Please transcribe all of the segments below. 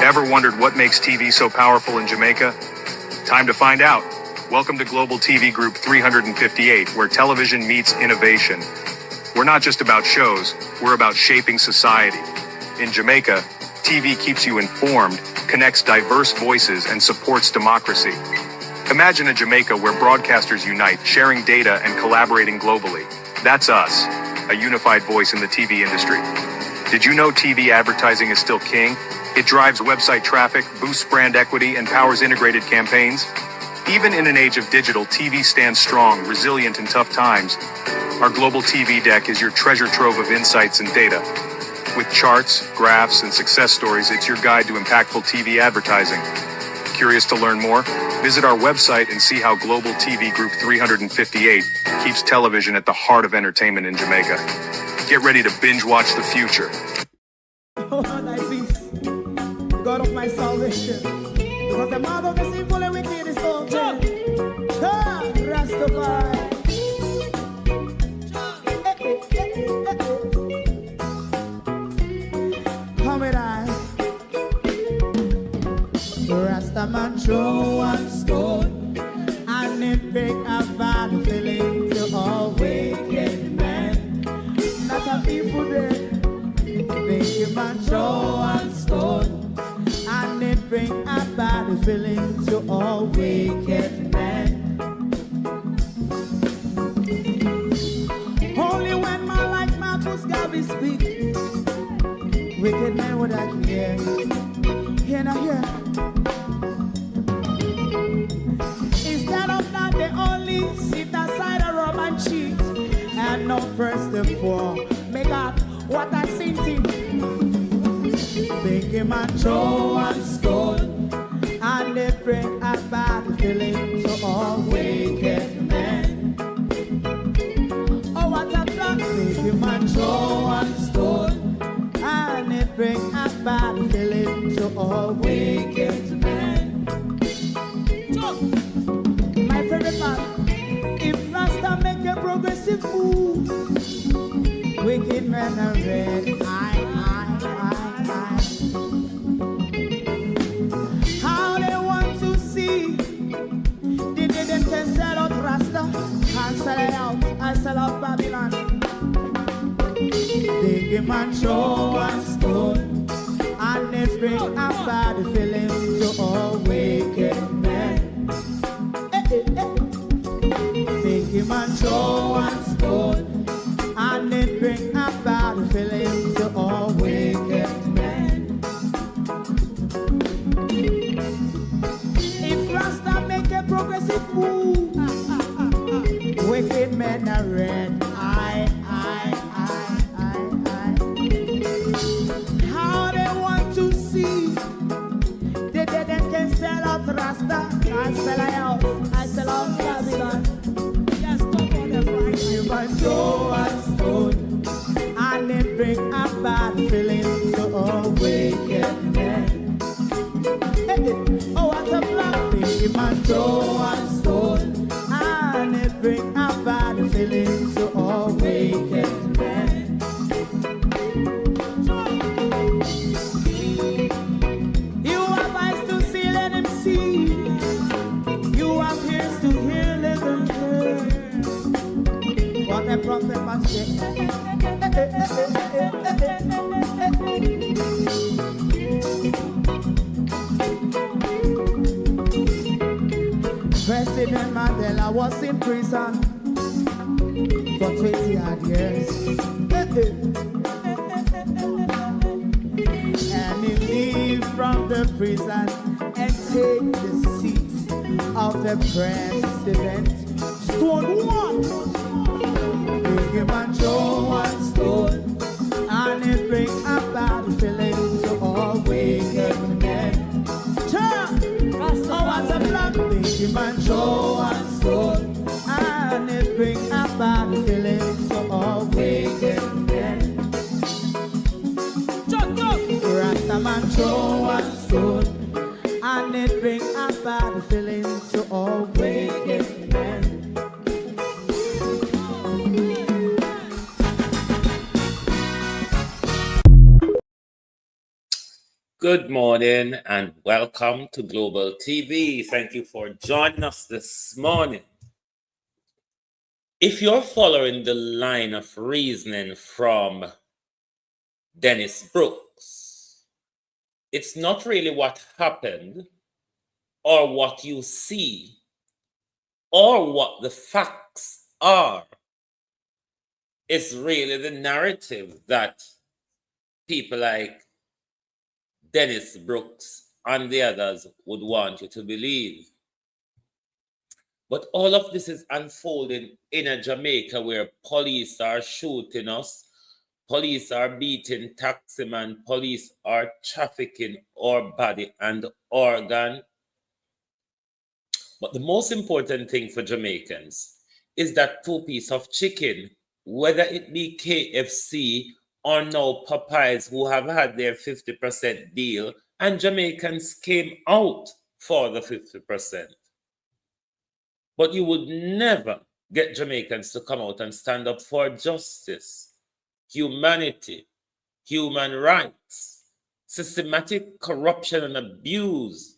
Ever wondered what makes TV so powerful in Jamaica? Time to find out. Welcome to Global TV Group 358, where television meets innovation. We're not just about shows, we're about shaping society. In Jamaica, TV keeps you informed, connects diverse voices, and supports democracy. Imagine a Jamaica where broadcasters unite, sharing data and collaborating globally. That's us, a unified voice in the TV industry. Did you know TV advertising is still king? It drives website traffic, boosts brand equity, and powers integrated campaigns. Even in an age of digital, TV stands strong, resilient in tough times. Our Global TV Deck is your treasure trove of insights and data. With charts, graphs, and success stories, it's your guide to impactful TV advertising. Curious to learn more? Visit our website and see how Global TV Group 358 keeps television at the heart of entertainment in Jamaica. Get ready to binge watch the future. Oh, thy peace, God of my salvation, because the mouth of the sinful and wicked is open. Rastafari. Come with I. Rastaman throw one stone, and it bring a bad feeling to all wicked men. Not a people there. Make a man throw one stone, and it bring a bad feeling to all wicked men. Only when man like Marcus Garvey speak, wicked men would I hear. Hear now hear. Instead of that, they only sit aside and rob and cheat, and not first of all make up what I seen to. Make him a throw one stone, and they bring a bad feeling to all wicked men. Oh, what a plan! Make him a throw one stone, and they bring a bad feeling to all wicked men. My favorite part: if Rasta make a progressive move, wicked men are red. How they want to see the day them can sell out Rasta and sell it out. I sell out Babylon. Big man throw one stone, and they bring a bad feeling to all wicked men. Big man throw one stone, and it bring a bad feeling to all wicked men. If Rasta make a progressive move, wicked men are red. How they want to see the dead can sell out Rasta and sell out. I sell out Babylon. Yes, stop on the Friday. You might throw a stone, and it bring a bad feeling to all wicked men. Oh, what a black thing, man, throw a stone, and it bring a bad feeling to all wicked men. You have eyes to see, let him see. You have ears to hear, let them hear. What a prophet must say. President Mandela was in prison for 20 odd years. And he leave from the prison and take the seat of the president. Stone one. Big man throw one stone, and it bring a bad feeling to all wicked men. Oh, what's a black big man throw one stone, and it bring a bad feeling to all wicked men. Rasta man throw one stone, and it bring a bad feeling to all wicked men. Good morning and welcome to Global TV. Thank you for joining us this morning. If you're following the line of reasoning from Dennis Brooks, it's not really what happened or what you see or what the facts are. It's really the narrative that people like Dennis Brooks and the others would want you to believe. But all of this is unfolding in a Jamaica where police are shooting us, police are beating taximen, police are trafficking our body and organ. But the most important thing for Jamaicans is that 2 piece of chicken, whether it be KFC or now Popeyes, who have had their 50% deal, and Jamaicans came out for the 50%. But you would never get Jamaicans to come out and stand up for justice, humanity, human rights, systematic corruption and abuse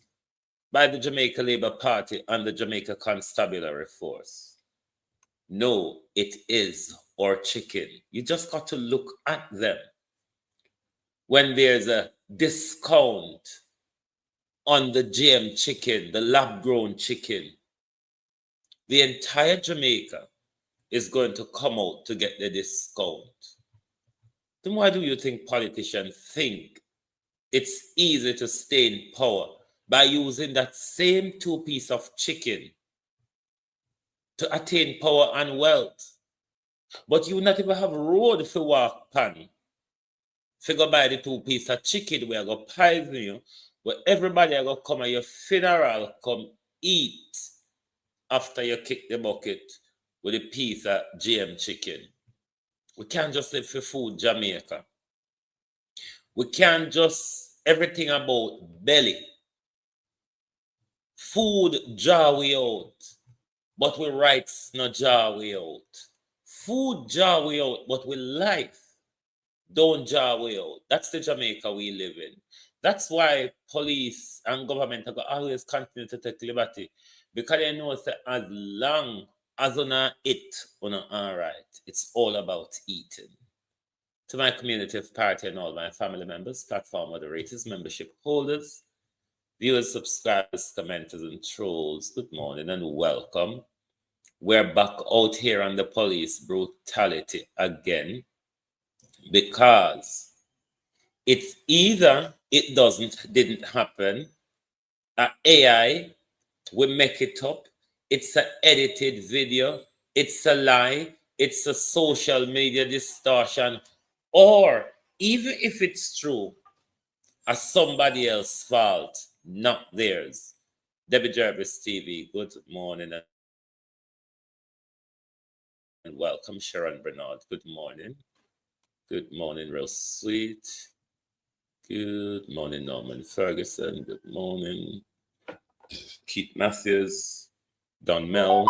by the Jamaica Labour Party and the Jamaica Constabulary Force. No, it is our chicken. You just got to look at them. When there's a discount on the GM chicken, the lab-grown chicken, the entire Jamaica is going to come out to get the discount. Then why do you think politicians think it's easy to stay in power by using that same 2 piece of chicken to attain power and wealth? But you not even have road to walk pan. Figure by the 2 piece of chicken where I go poison you, where everybody I go come at your funeral, come eat after you kick the bucket with a piece of GM chicken. We can't just live for food, Jamaica. We can't just everything about belly. Food jar we out, but we rights not jar we out. Food jar we out, but we life don't jar we out. That's the Jamaica we live in. That's why police and government are always continue to take liberty, because they know that as long as una eat, una all right. It's all about eating. To my community of party and all my family members, platform moderators, membership holders, viewers, subscribers, commenters, and trolls, good morning and welcome. We're back out here on the police brutality again, because it's either it didn't happen, AI, we make it up, it's an edited video, it's a lie, it's a social media distortion, or even if it's true, a somebody else's fault, not theirs. Debbie Jervis TV, good morning and welcome. Sharon Bernard, good morning. Good morning, real sweet. Good morning, Norman Ferguson. Good morning. Keith Matthews, Don Mel.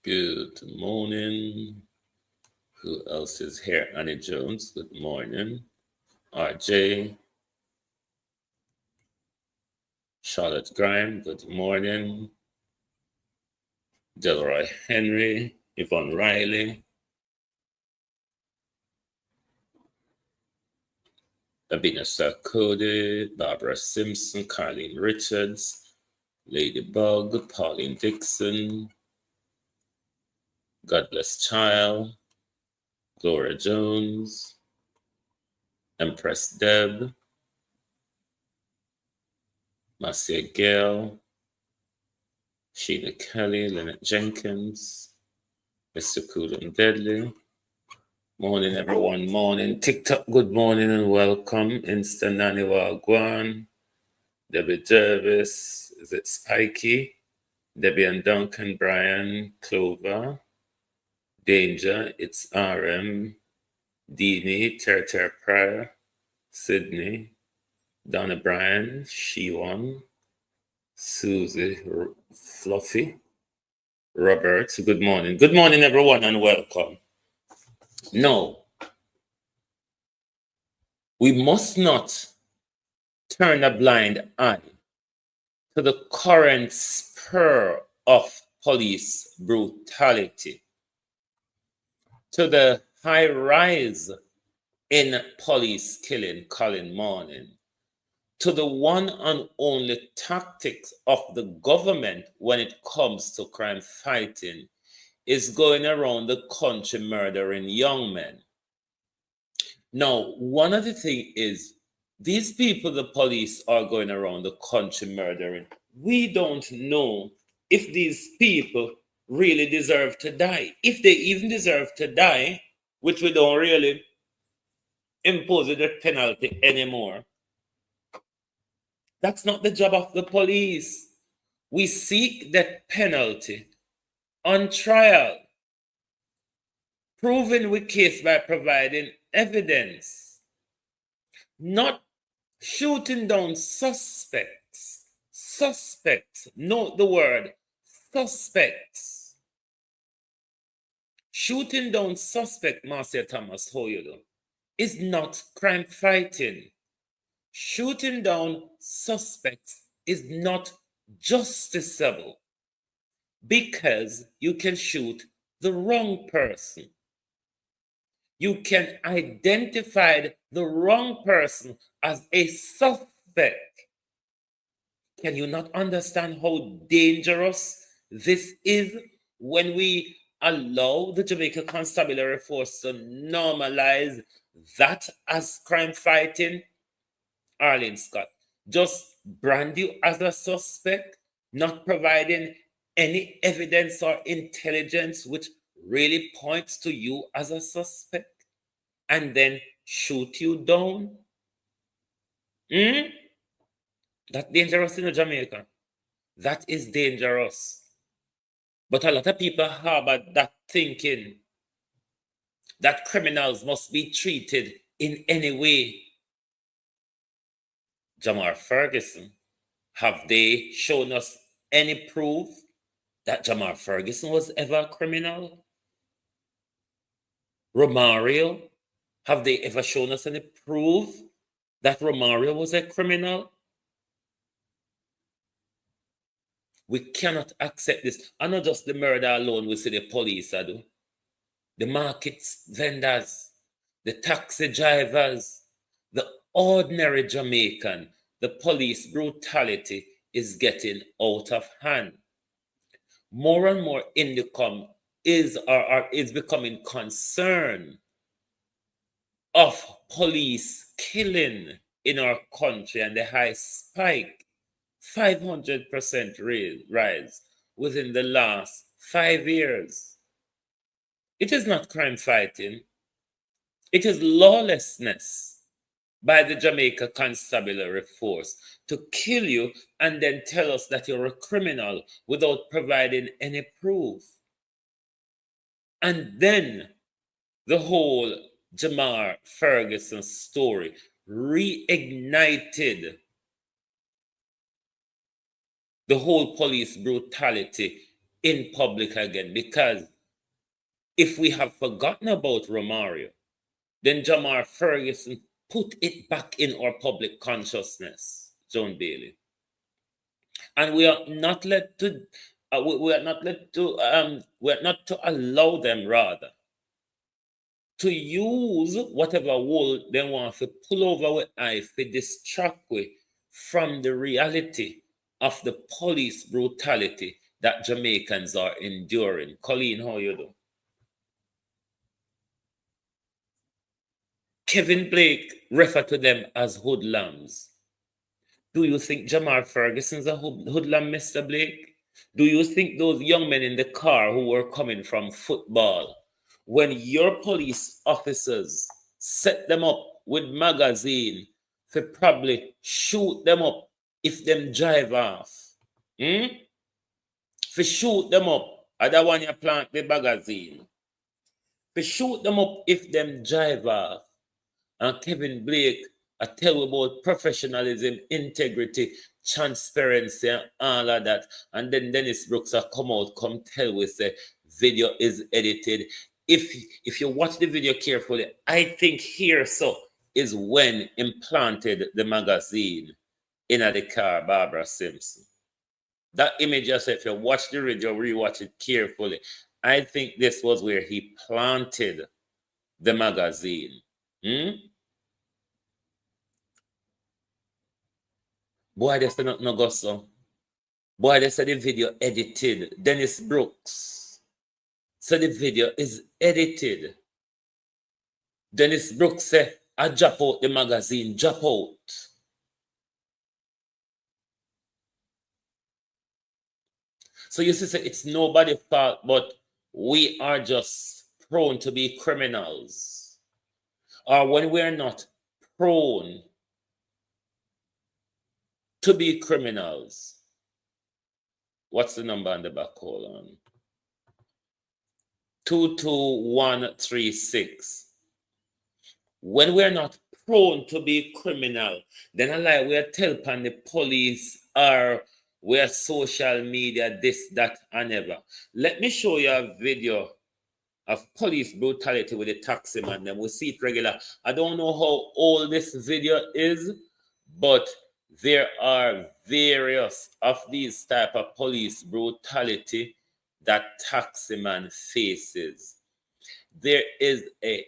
Good morning. Who else is here? Annie Jones. Good morning. RJ. Charlotte Grime. Good morning. Delroy Henry. Yvonne Riley. Abina Sarkodie. Barbara Simpson. Carlene Richards. Ladybug. Pauline Dixon. God Bless Child. Gloria Jones. Empress Deb. Marcia Gale. Sheena Kelly. Lynette Jenkins. Mr. Cool and Deadly. Morning, everyone. Morning. TikTok, good morning and welcome. Insta Nani Wagwan. Debbie Jervis. Is it Spiky? Debbie and Duncan, Brian, Clover. Danger, it's RM. Deanie, Ter Pryor. Sydney. Donna Bryan, She-One. Susie, Fluffy. Robert, good morning. Good morning, everyone, and welcome. No, We must not turn a blind eye to the current spur of police brutality, to the high rise in police killing Colin Morning, to the one and only tactics of the government when it comes to crime fighting is going around the country murdering young men. Now, one of the things is these people the police are going around the country murdering. We don't know if these people really deserve to die. If they even deserve to die, which we don't really impose the death penalty anymore. That's not the job of the police. We seek death penalty on trial, proving we case by providing evidence, not shooting down suspects. Suspects, note the word, suspects. Shooting down suspect, Marcia Thomas, how you do, is not crime fighting. Shooting down suspects is not justiciable because you can shoot the wrong person. You can identify the wrong person as a suspect. Can you not understand how dangerous this is when we allow the Jamaica Constabulary Force to normalize that as crime fighting? Arlene Scott, just brand you as a suspect, not providing any evidence or intelligence which really points to you as a suspect, and then shoot you down? That's dangerous in Jamaica. That is dangerous. But a lot of people harbor that thinking that criminals must be treated in any way. Jamar Ferguson, have they shown us any proof that Jamar Ferguson was ever a criminal? Romario, have they ever shown us any proof that Romario was a criminal? We cannot accept this. And not just the murder alone we see the police do. The markets vendors, the taxi drivers, the ordinary Jamaican, the police brutality is getting out of hand. More and more income is becoming concern of police killing in our country, and the high spike, 500% rise within the last 5 years. It is not crime fighting. It is lawlessness by the Jamaica Constabulary Force to kill you and then tell us that you're a criminal without providing any proof. And then the whole Jamar Ferguson story reignited the whole police brutality in public again, because if we have forgotten about Romario, then Jamar Ferguson put it back in our public consciousness, John Bailey. And we are not led to we are not to allow them, rather, to use whatever wool they want to pull over with eye to distract we from the reality of the police brutality that Jamaicans are enduring. Colleen, how you do? Kevin Blake referred to them as hoodlums. Do you think Jamar Ferguson's a hoodlum, Mr. Blake? Do you think those young men in the car who were coming from football, when your police officers set them up with magazine to probably shoot them up if them drive off? For shoot them up, I don't want you plant the magazine. For shoot them up if them drive off. And Kevin Blake, I tell you about professionalism, integrity, transparency, and all of that. And then Dennis Brooks will come out, come tell we say video is edited. If you watch the video carefully, I think here, so is when implanted the magazine in the car, Barbara Simpson. That image, just if you watch the video, rewatch it carefully. I think this was where he planted the magazine. Boy, they said no go so. Boy, they said the video edited. Dennis Brooks. So the video is edited. Dennis Brooks said, I drop out the magazine, drop out. So you see, it's nobody's fault, but we are just prone to be criminals. Or when we're not prone to be criminals. What's the number on the back? Hold on. 22136. When we're not prone to be criminal, then I like we're telling the police or we're social media, this, that, and ever. Let me show you a video of police brutality with the taxi man. Then we see it regular. I don't know how old this video is, but there are various of these type of police brutality that taxi man faces. There is a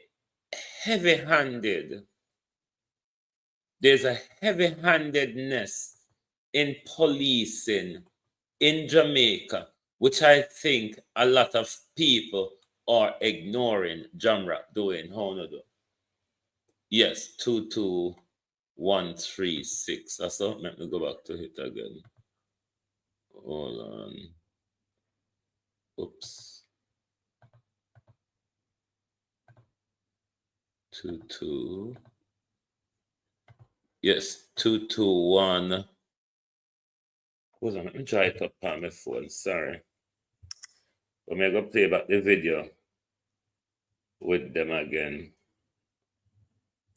there's a heavy-handedness in policing in Jamaica, which I think a lot of people are ignoring. Jamra doing how no do? Yes, 22136. I saw. Let me go back to it again. Hold on. Oops. 22. Yes, 221. Hold on, let me try it up on my phone. Sorry. But I'm going to play back the video with them again.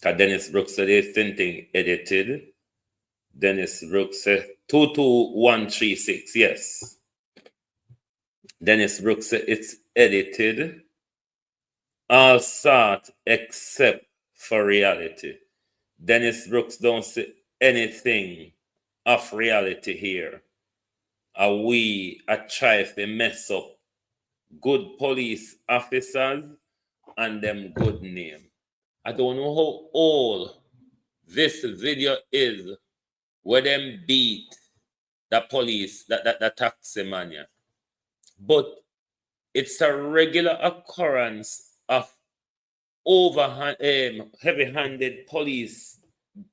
Dennis Brooks said the same thing edited. Dennis Brooks said 22136. Yes. Dennis Brooks said it's edited. All sort except for reality. Dennis Brooks don't say anything of reality here. We try to mess up good police officers and them good name. I don't know how old this video is where them beat the police, the taxi man. But it's a regular occurrence of heavy-handed police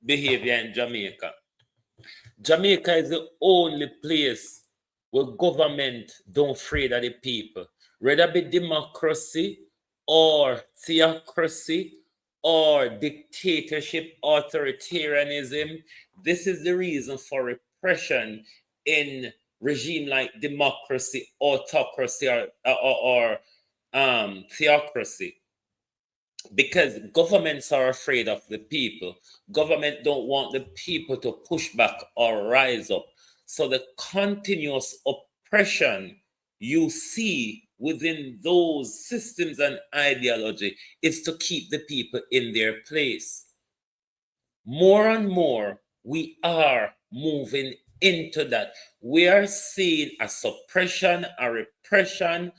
behavior in Jamaica. Jamaica is the only place where government don't afraid of the people. Whether be democracy or theocracy or dictatorship, authoritarianism, this is the reason for repression in regime like democracy, autocracy, or theocracy. Because governments are afraid of the people. Government don't want the people to push back or rise up. So the continuous oppression you see within those systems and ideology is to keep the people in their place. More and more, we are moving into that. We are seeing a suppression, a repression,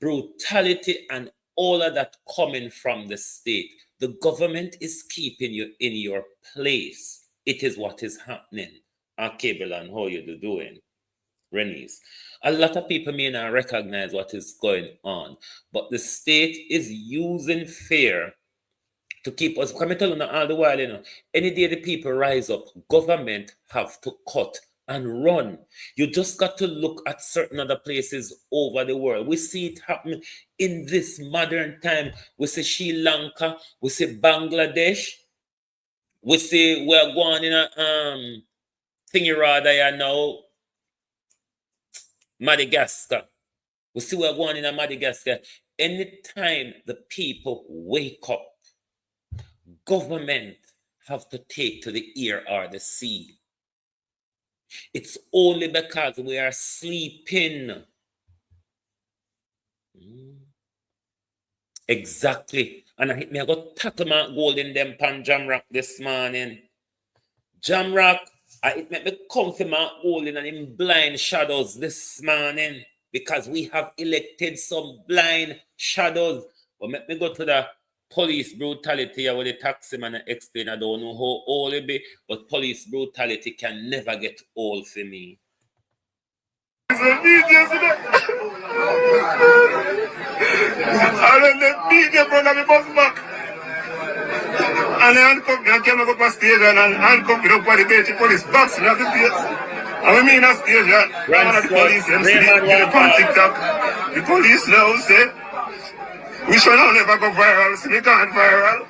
brutality, and all of that coming from the state. The government is keeping you in your place. It is what is happening. Cable, and how you doing? Renice. A lot of people may not recognize what is going on, but the state is using fear to keep us. Come tell you all the while, any day the people rise up, government have to cut and run. You just got to look at certain other places over the world. We see it happen in this modern time. We see Sri Lanka, we see Bangladesh, we see we're going in a thingy rather now, Madagascar. We see we're going in a Madagascar. Anytime the people wake up, government have to take to the ear or the sea. It's only because we are sleeping. Exactly. And I hit me, I got tackle my gold in them pan Jamrock this morning. Jamrock, it make me come for my gold in them blind shadows this morning because we have elected some blind shadows. But make me go to the police brutality where the taxi man explain. I don't know how old it be, but police brutality can never get old for me. I don't let me get front of the bus back. And I handcuff me and came up a stage and handcuff me up by the bench. Police box me at the face. I mean a stage and one of the police MC get up on TikTok. The police now say, we shall not never go viral, so we can't viral.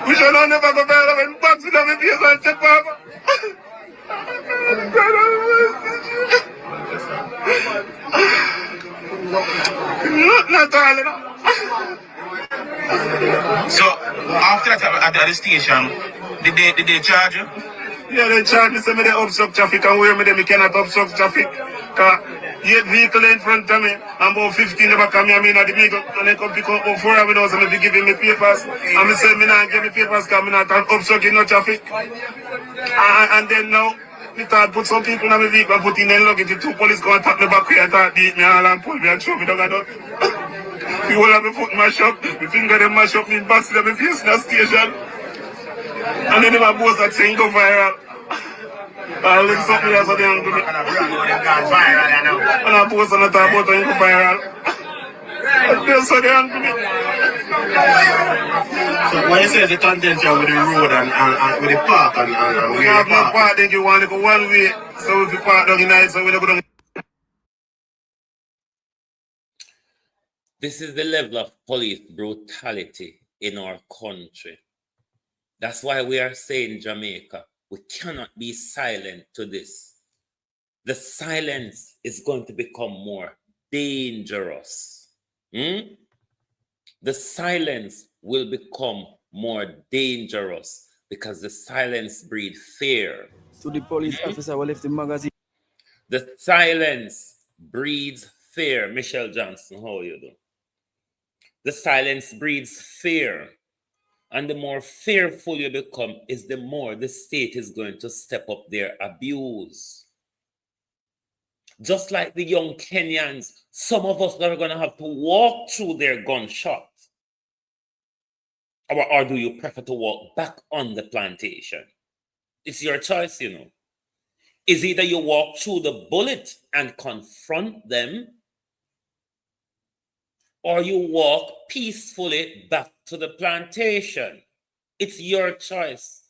We shall not never go viral when box me down the face and step over. Not all enough. So after that at the station, did they charge you? Yeah, they charge me, say me they obstruct traffic and where me they cannot obstruct traffic. Cause 8 vehicles in front of me and about 15 never come here, me in the vehicle and they come pick up 4 of me now, so me be giving me papers. And me say me not give me papers because me not obstructing no traffic. And then now, me thought put some people in my vehicle and put in their luggage. The 2 police go and tap me back here and thought beat me all and pull me and throw me down and down. The whole of my foot mash up, my finger them mash up, me box them, my face in the station. And then my boss that saying go viral. I'll leave something else so they don't do me. And I post on the top about it go viral. That's so they don't do me. So when you say the contention with the road and with the park and we have no park, then you want to go one way. So if you park down in night, so we don't go down. This is the level of police brutality in our country. That's why we are saying, Jamaica, we cannot be silent to this. The silence is going to become more dangerous. The silence will become more dangerous because the silence breeds fear. To the police officer who left the magazine. The silence breeds fear. Michelle Johnson, how are you doing? The silence breeds fear. And the more fearful you become is the more the state is going to step up their abuse. Just like the young Kenyans, some of us are going to have to walk through their gunshot. Or do you prefer to walk back on the plantation? It's your choice, you know. Is either you walk through the bullet and confront them, or you walk peacefully back to the plantation. It's your choice.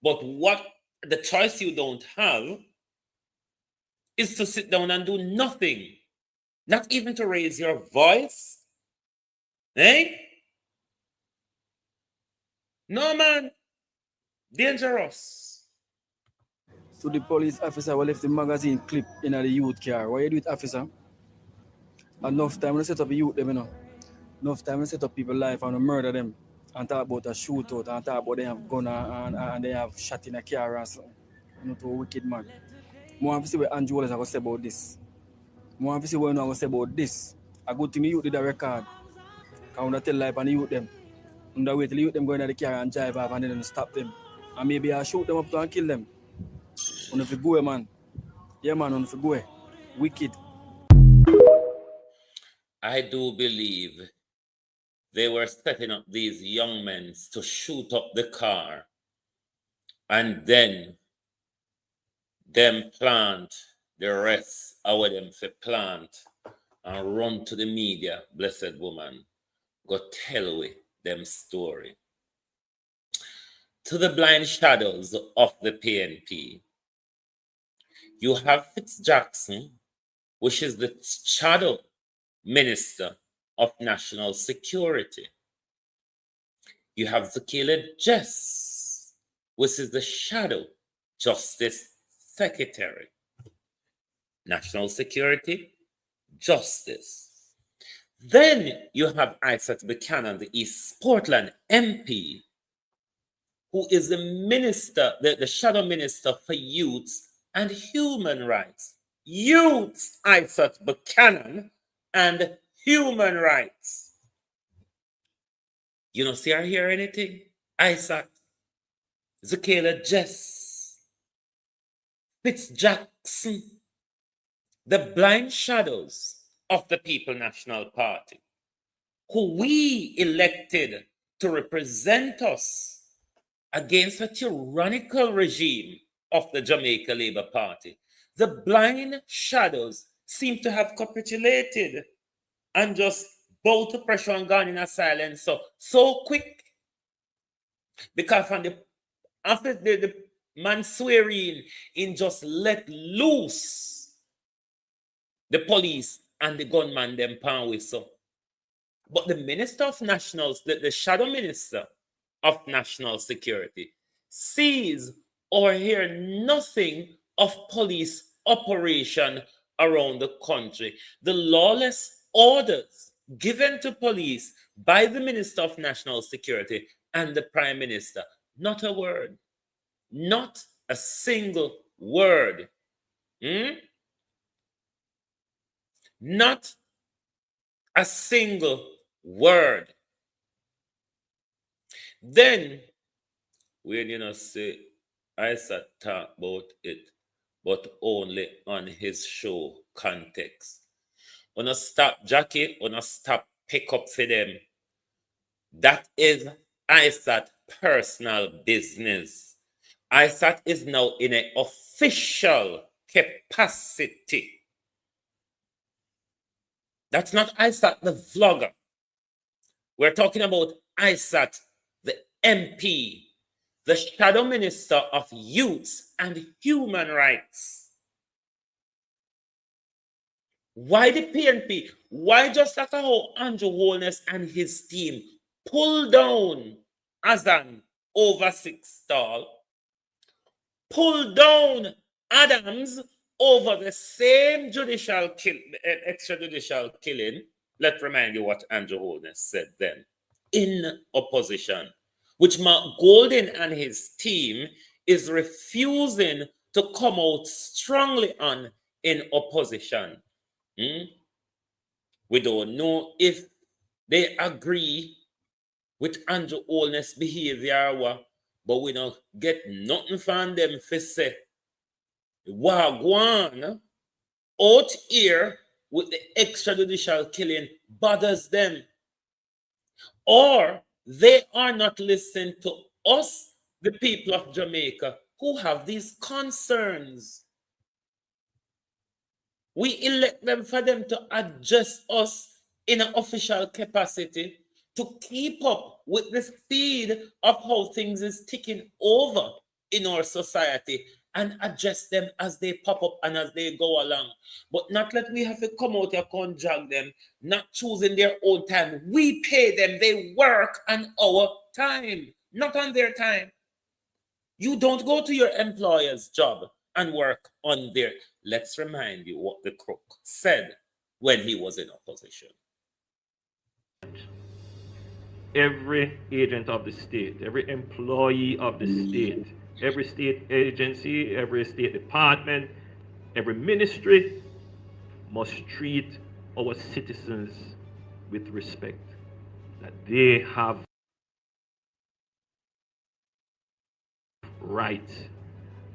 But what the choice you don't have is to sit down and do nothing. Not even to raise your voice. Eh? No, man. Dangerous. To the police officer who left the magazine clip in the youth car. What you do with officer? Enough time to set up a youth them, you know. Enough time to set up people's life and murder them. And talk about a shootout and talk about they have gun and they have shot in a car and something. You know, to a wicked man. More want to see what Andrew Wallace is going to say about this. More want to see what you know going to say about this. A good thing the youth did a record. Because when I tell life and the youth them. On the way till the youth them go into the car and drive off and then stop them. And maybe I shoot them up to and kill them. On if you go, man. Yeah, man, on if you go. Wicked. I do believe they were setting up these young men to shoot up the car and then them plant the rest of them for plant and run to the media, blessed woman, go tell we them story. To the blind shadows of the PNP, you have Fitz Jackson, which is the shadow Minister of National Security. You have Zakila Jess, which is the shadow Justice Secretary. National Security, Justice. Then you have Isaac Buchanan, the East Portland MP, who is the minister, the shadow minister for youth and human rights. Youth, Isaac Buchanan, and human rights. You don't see or hear anything? Isaac, Zakela Jess, Fitzjackson, the blind shadows of the People National Party, who we elected to represent us against a tyrannical regime of the Jamaica Labour Party. The blind shadows seem to have capitulated and just bow to pressure and gone in a silence so quick. Because after the man swearing in just let loose the police and the gunman them pan whistle. But the Minister of Nationals, the Shadow Minister of National Security, sees or hear nothing of police operation around the country. The lawless orders given to police by the Minister of National Security and the Prime Minister, not a word, not a single word. Not a single word. Then, when say, Isaac talk about it, but only on his show context. Wanna stop Jackie, wanna stop pick up for them. That is Isaac personal business. Isaac is now in an official capacity. That's not Isaac the vlogger. We're talking about Isaac the MP, the Shadow Minister of Youth and Human Rights. Why the PNP? Why just like how Andrew Holness and his team pull down Azan over 6 stall, pull down Adams over the same extrajudicial killing? Let's remind you what Andrew Holness said then in opposition, which Mark Golden and his team is refusing to come out strongly on in opposition. We don't know if they agree with Andrew Holness' behavior, but we don't get nothing from them for say, Wagwan out here with the extrajudicial killing bothers them. Or they are not listening to us, the people of Jamaica, who have these concerns. We elect them for them to address us in an official capacity to keep up with the speed of how things is ticking over in our society and address them as they pop up and as they go along. But not let we have to come out here and drag them, not choosing their own time. We pay them, they work on our time, not on their time. You don't go to your employer's job and work on their. Let's remind you what the crook said when he was in opposition. Every agent of the state, every employee of the state, every state agency, every state department, every ministry must treat our citizens with respect, that they have rights,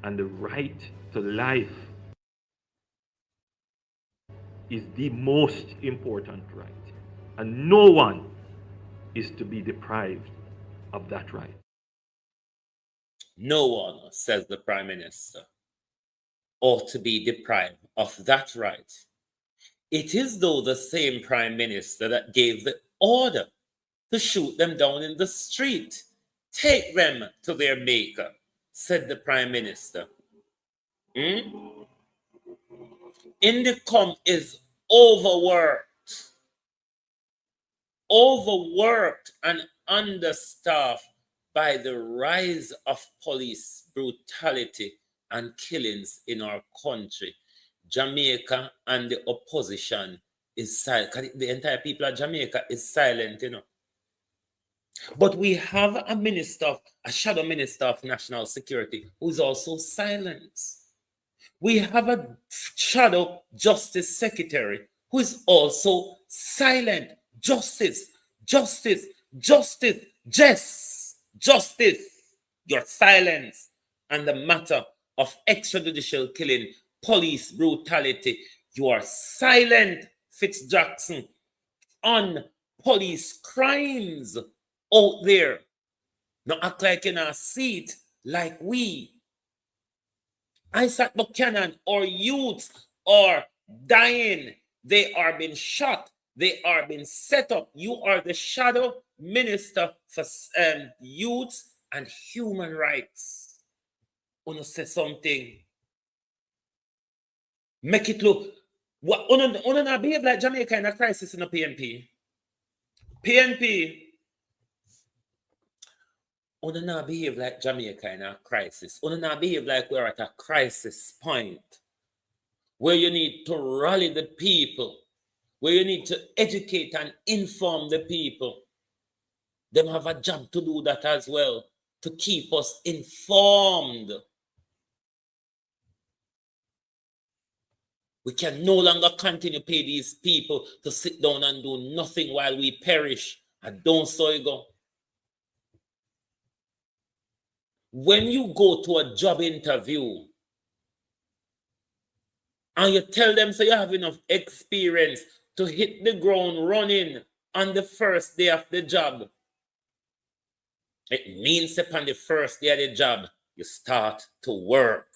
and the right to life is the most important right, and no one is to be deprived of that right. No one, says the Prime Minister, ought to be deprived of that right. It is though the same Prime Minister that gave the order to shoot them down in the street. Take them to their maker, said the Prime Minister. Indicom is overworked and understaffed by the rise of police brutality and killings in our country. Jamaica and the opposition is silent. The entire people of Jamaica is silent, But we have a shadow minister of national security who is also silent. We have a shadow justice secretary who is also silent. Justice, justice, justice. justice, your silence, and the matter of extrajudicial killing, police brutality. You are silent, Fitzjackson, on police crimes out there. Now act like you not see it like we. Isaac Buchanan, our youths are dying. They are being shot. They are being set up. You are the shadow minister for youths and human rights. Wanna say something? Make it look. What? Wanna not behave like Jamaica in a crisis in a PNP? PNP. Wanna not behave like Jamaica in a crisis. Wanna not behave like we're at a crisis point where you need to rally the people, where you need to educate and inform the people. Them have a job to do that as well, to keep us informed. We can no longer continue to pay these people to sit down and do nothing while we perish. And don't so you go. When you go to a job interview and you tell them so you have enough experience to hit the ground running on the first day of the job, it means upon the first day of the job, you start to work.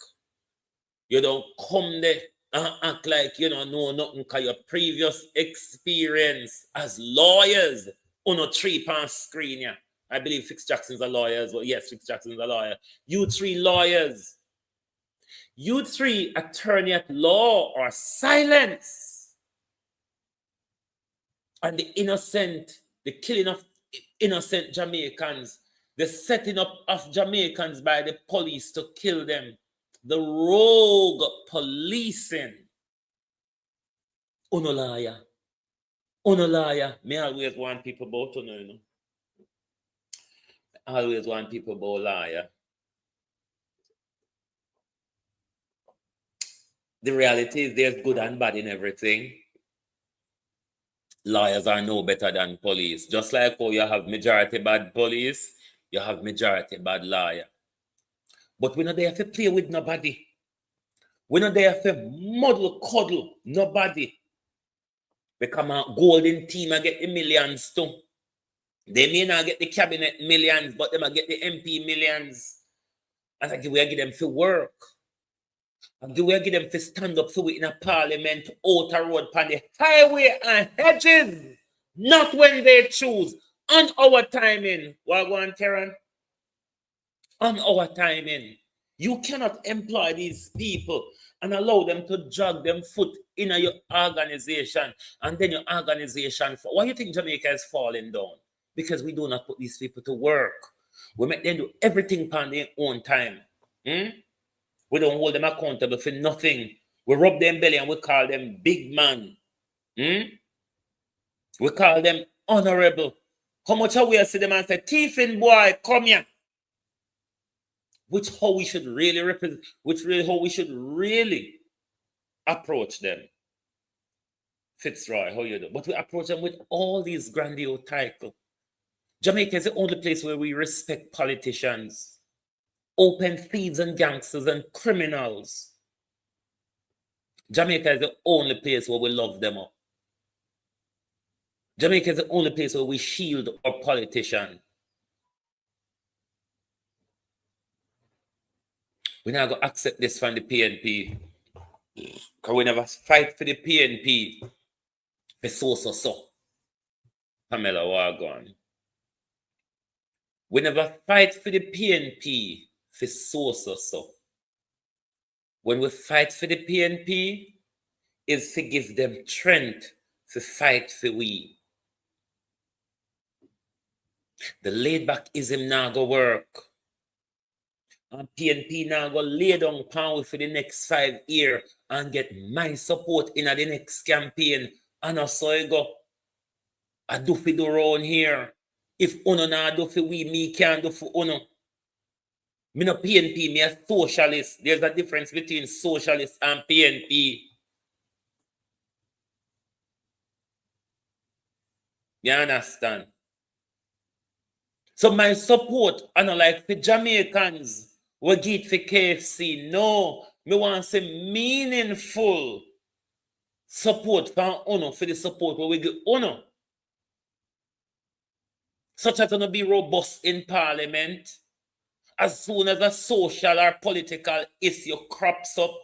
You don't come there and act like you don't know nothing because your previous experience as lawyers on a 3-pound screen. Yeah. I believe Fitz Jackson's a lawyer as well. Yes, Fitz Jackson's a lawyer. You 3 lawyers. You 3 attorney at law are silence. And the innocent, the killing of innocent Jamaicans, the setting up of Jamaicans by the police to kill them, the rogue policing. Unolaya. Me always want people about to know. I always want people about liar. The reality is there's good and bad in everything. Lawyers are no better than police. Just like how you have majority bad police, you have majority bad lawyer. But we're not there to play with nobody. We're not there to muddle, cuddle nobody. We come out golden team and get the millions too. They may not get the cabinet millions, but they might get the MP millions. And I give them for work. And give them for stand up for in a parliament, outer road, on the highway and hedges. Not when they choose. On our timing. Wagwan Terran. On our timing. You cannot employ these people and allow them to drag them foot in your organization. And then your organization, why do you think Jamaica is falling down? Because we do not put these people to work. We make them do everything on their own time. We don't hold them accountable for nothing. We rub them belly and we call them big man. We call them honorable. How much are we see them and say, Tiffin boy, come here. Which how we should really represent, how we should really approach them. Fitzroy, how you do? But we approach them with all these grandiose titles. Jamaica is the only place where we respect politicians, open thieves and gangsters and criminals. Jamaica is the only place where we love them up. Jamaica is the only place where we shield our politicians. We're not going to accept this from the PNP. Because we never fight for the PNP. So. Pamela Wagon. We never fight for the PNP for so. When we fight for the PNP, is to give them strength to fight for we. The laid backism now go work. And PNP now go lay down power for the next 5 years and get my support in the next campaign. And also I go, I do for the round here. If uno na do for we, me can't do for uno. Me no PNP, me a socialist. There's a difference between socialist and PNP. You understand? So my support, I know, like the Jamaicans will get for KFC. No, me want to say meaningful support for honor, for the support where we get honor. Such as to be robust in parliament. As soon as a social or political issue crops up,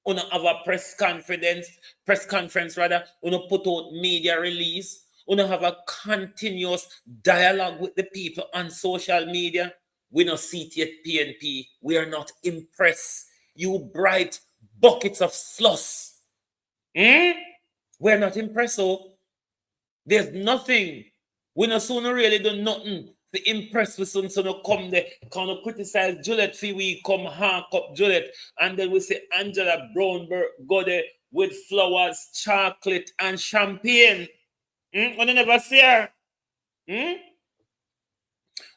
una have a press conference rather, una put out media release, una have a continuous dialogue with the people on social media. We not see it yet, PNP. We are not impressed. You bright buckets of slush. We're not impressed, so there's nothing. We no sooner really do nothing to impress with some no come there, kind of criticize Juliet for we come hawk up Juliet, and then we say Angela Brownberg go there with flowers, chocolate, and champagne. We never see her. We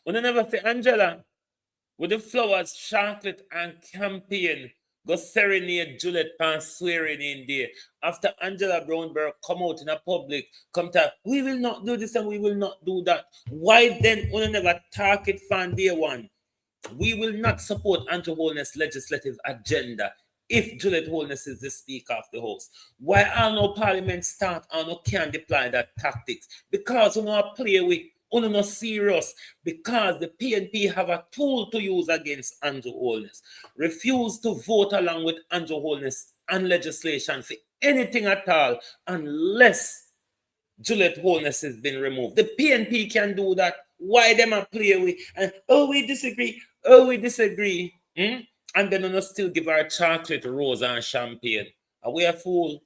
never see Angela with the flowers, chocolate, and champagne. Go serenade Juliet pan swearing in there. After Angela Brownberg come out in a public, come to, we will not do this and we will not do that. Why then we never target fan day one? We will not support Andrew Holness' legislative agenda if Juliet Holness is the Speaker of the House. Why are no parliament start and no can deploy that tactics? Because we not play with, we not serious, because the PNP have a tool to use against Andrew Holness. Refuse to vote along with Andrew Holness and legislation for anything at all unless Juliet Holness has been removed. The PNP can do that. Why them a play with? And we disagree. We disagree. And then we still give her chocolate, rose, and champagne. Are we a fool?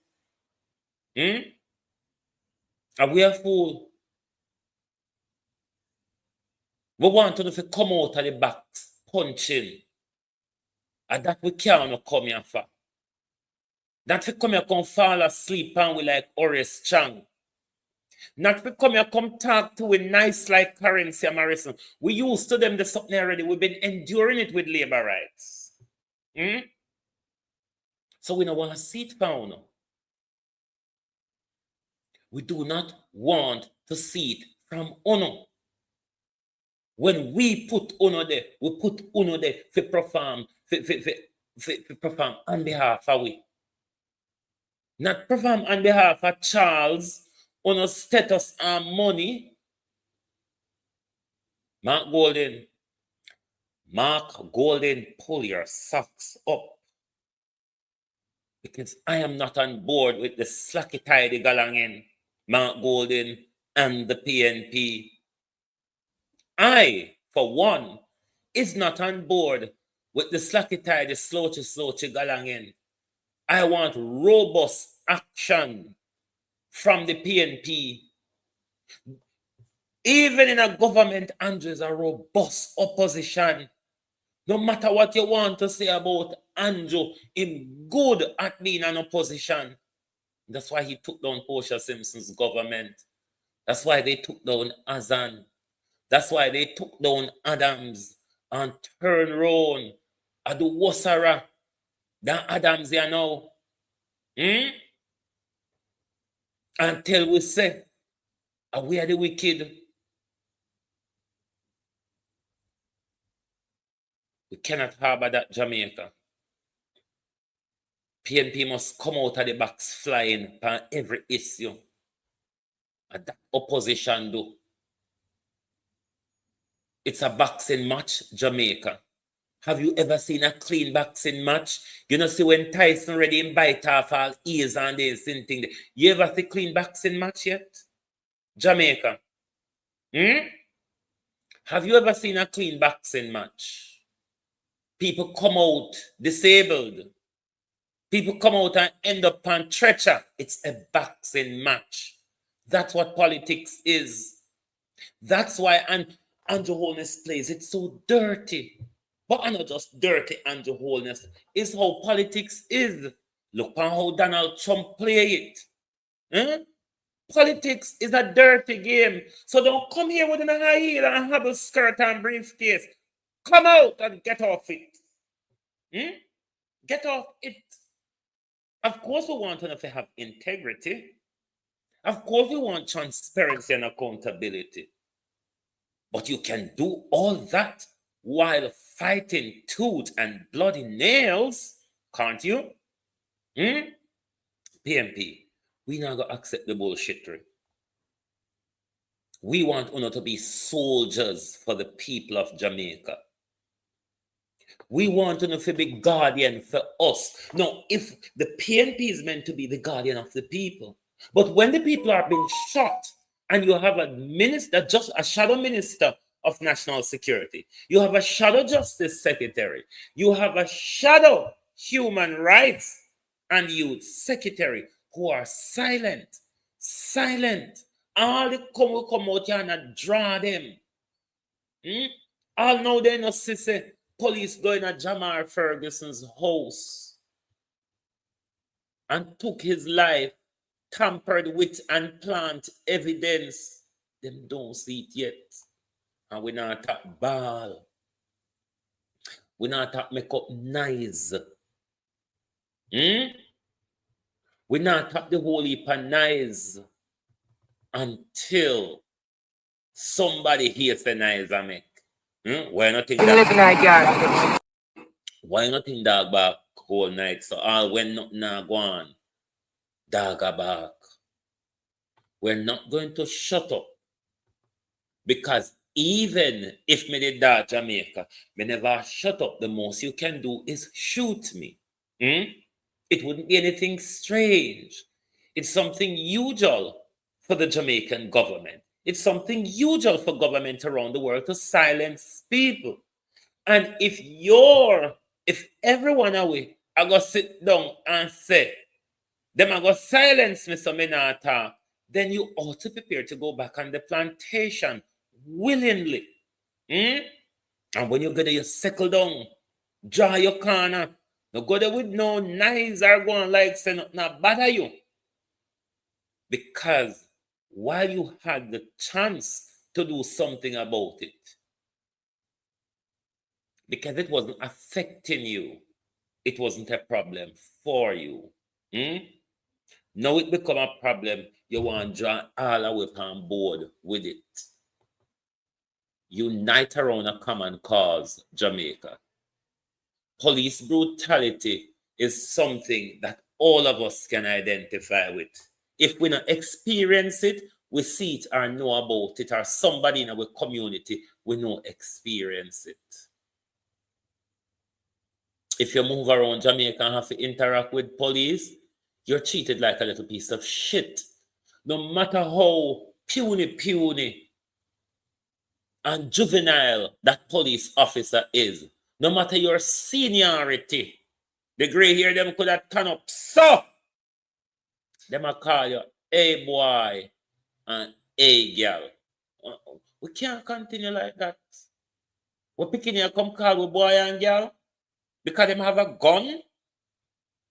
Are we a fool? We want to come out of the box punching. And that we can't come here for. That we come here come fall asleep and we like Horace Chang. Not we come here come talk to we nice like Currency Morrison. We used to them the something already. We've been enduring it with labor rights. So we don't want to see it found. We do not want to see it from UNO. When we put UNO there, we put UNO there to perform, perform on behalf of we. Not perform on behalf of Charles, UNO status and money. Mark Golden, pull your socks up. Because I am not on board with the slacky tidy galangin, Mark Golden and the PNP. I, for one, is not on board with the slacky tidy slouchy galangin. I want robust action from the PNP. Even in a government, Andrew is a robust opposition. No matter what you want to say about Andrew, him good at being an opposition. That's why he took down Portia Simpson's government. That's why they took down Azan. That's why they took down Adams and turned around at the Wasara. That Adams here now. Until we say, are we are the wicked? We cannot harbor that Jamaica. PNP must come out of the box flying on every issue. And that opposition do. It's a boxing match, Jamaica. Have you ever seen a clean boxing match? You know, see when Tyson ready and bite off all ears and they same thing. You ever see clean boxing match yet? Jamaica. Have you ever seen a clean boxing match? People come out disabled. People come out and end up on stretcher. It's a boxing match. That's what politics is. That's why Andrew Holness plays it so dirty. But I'm not just dirty Andrew Holness. It's how politics is. Look on how Donald Trump play it. Politics is a dirty game. So don't come here with a high heel and have a skirt and briefcase. Come out and get off it. Get off it. Of course we want to have integrity. Of course we want transparency and accountability. But you can do all that while fighting tooth and bloody nails, can't you? PMP, we not gonna accept the bullshittery. We want UNO to be soldiers for the people of Jamaica. We want UNO to be guardian for us. No, if the PNP is meant to be the guardian of the people, but when the people are being shot and you have a minister, just a shadow minister of national security, you have a shadow justice secretary, you have a shadow human rights and youth secretary who are silent. All the come out here and draw them. All now they know see police going at Jamar Ferguson's house and took his life, tampered with and plant evidence. Them don't see it yet. And we not talk ball. We not talk make up nice. We not talk the whole heap of nice until somebody hears the nice I make. Why not think that? Why not think dog back whole night? So all when not now go on, dog back. We're not going to shut up. Because even if me did that Jamaica, me never shut up. The most you can do is shoot me. It wouldn't be anything strange. It's something usual for the Jamaican government. It's something usual for government around the world to silence people. And if everyone away, I go sit down and say, them I go silence me so me not talk, then you ought to prepare to go back on the plantation willingly. And when you go there, you settle down, draw your corner. No go there with no knives or going like say not bother you. Because while you had the chance to do something about it, because it wasn't affecting you, it wasn't a problem for you. Now it become a problem, you want to draw all away on board with it. Unite around a common cause, Jamaica. Police brutality is something that all of us can identify with. If we not experience it, we see it or know about it, or somebody in our community, we know experience it. If you move around Jamaica and have to interact with police, you're treated like a little piece of shit. No matter how puny and juvenile that police officer is, no matter your seniority, the gray hair them could have turned up so. Them a call you, hey boy, and hey girl. We can't continue like that. We're picking you come call with boy and girl because them have a gun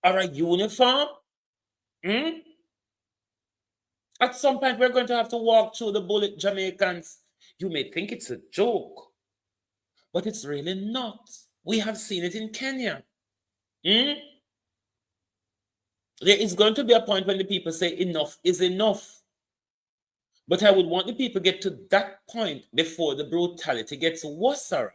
or a uniform. At some point, we're going to have to walk through the bullet, Jamaicans. You may think it's a joke, but it's really not. We have seen it in Kenya. There is going to be a point when the people say enough is enough. But I would want the people to get to that point before the brutality gets worse. Let's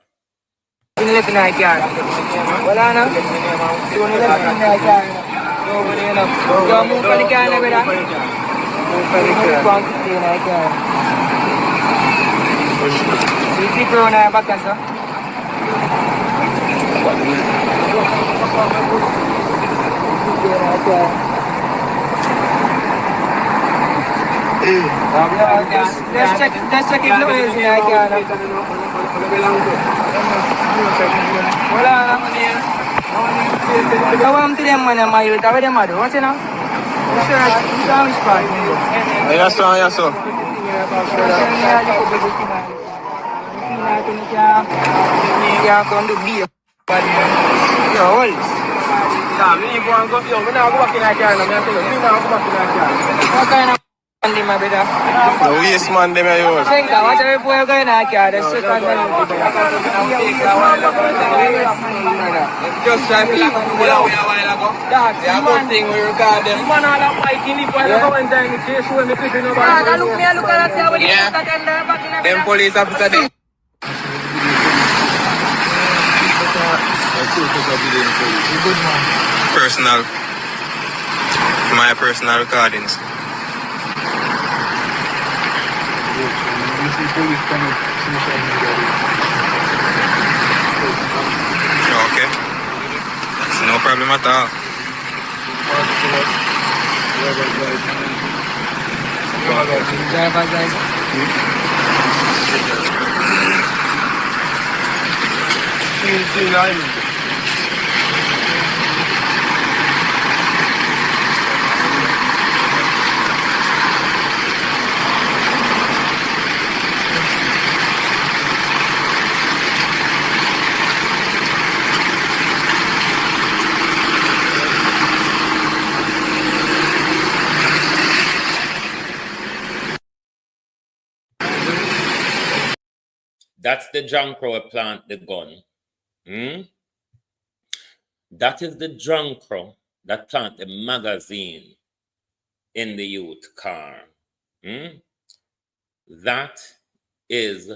check it The waste man, them are yours. Just try to pull out a while ago. That's a good thing we regard them. Yeah. Them police officer, Personal. My personal recordings. Okay. No problem at all. That's the drunk crow plant the gun. That is the drunk crow that plant the magazine in the youth car. That is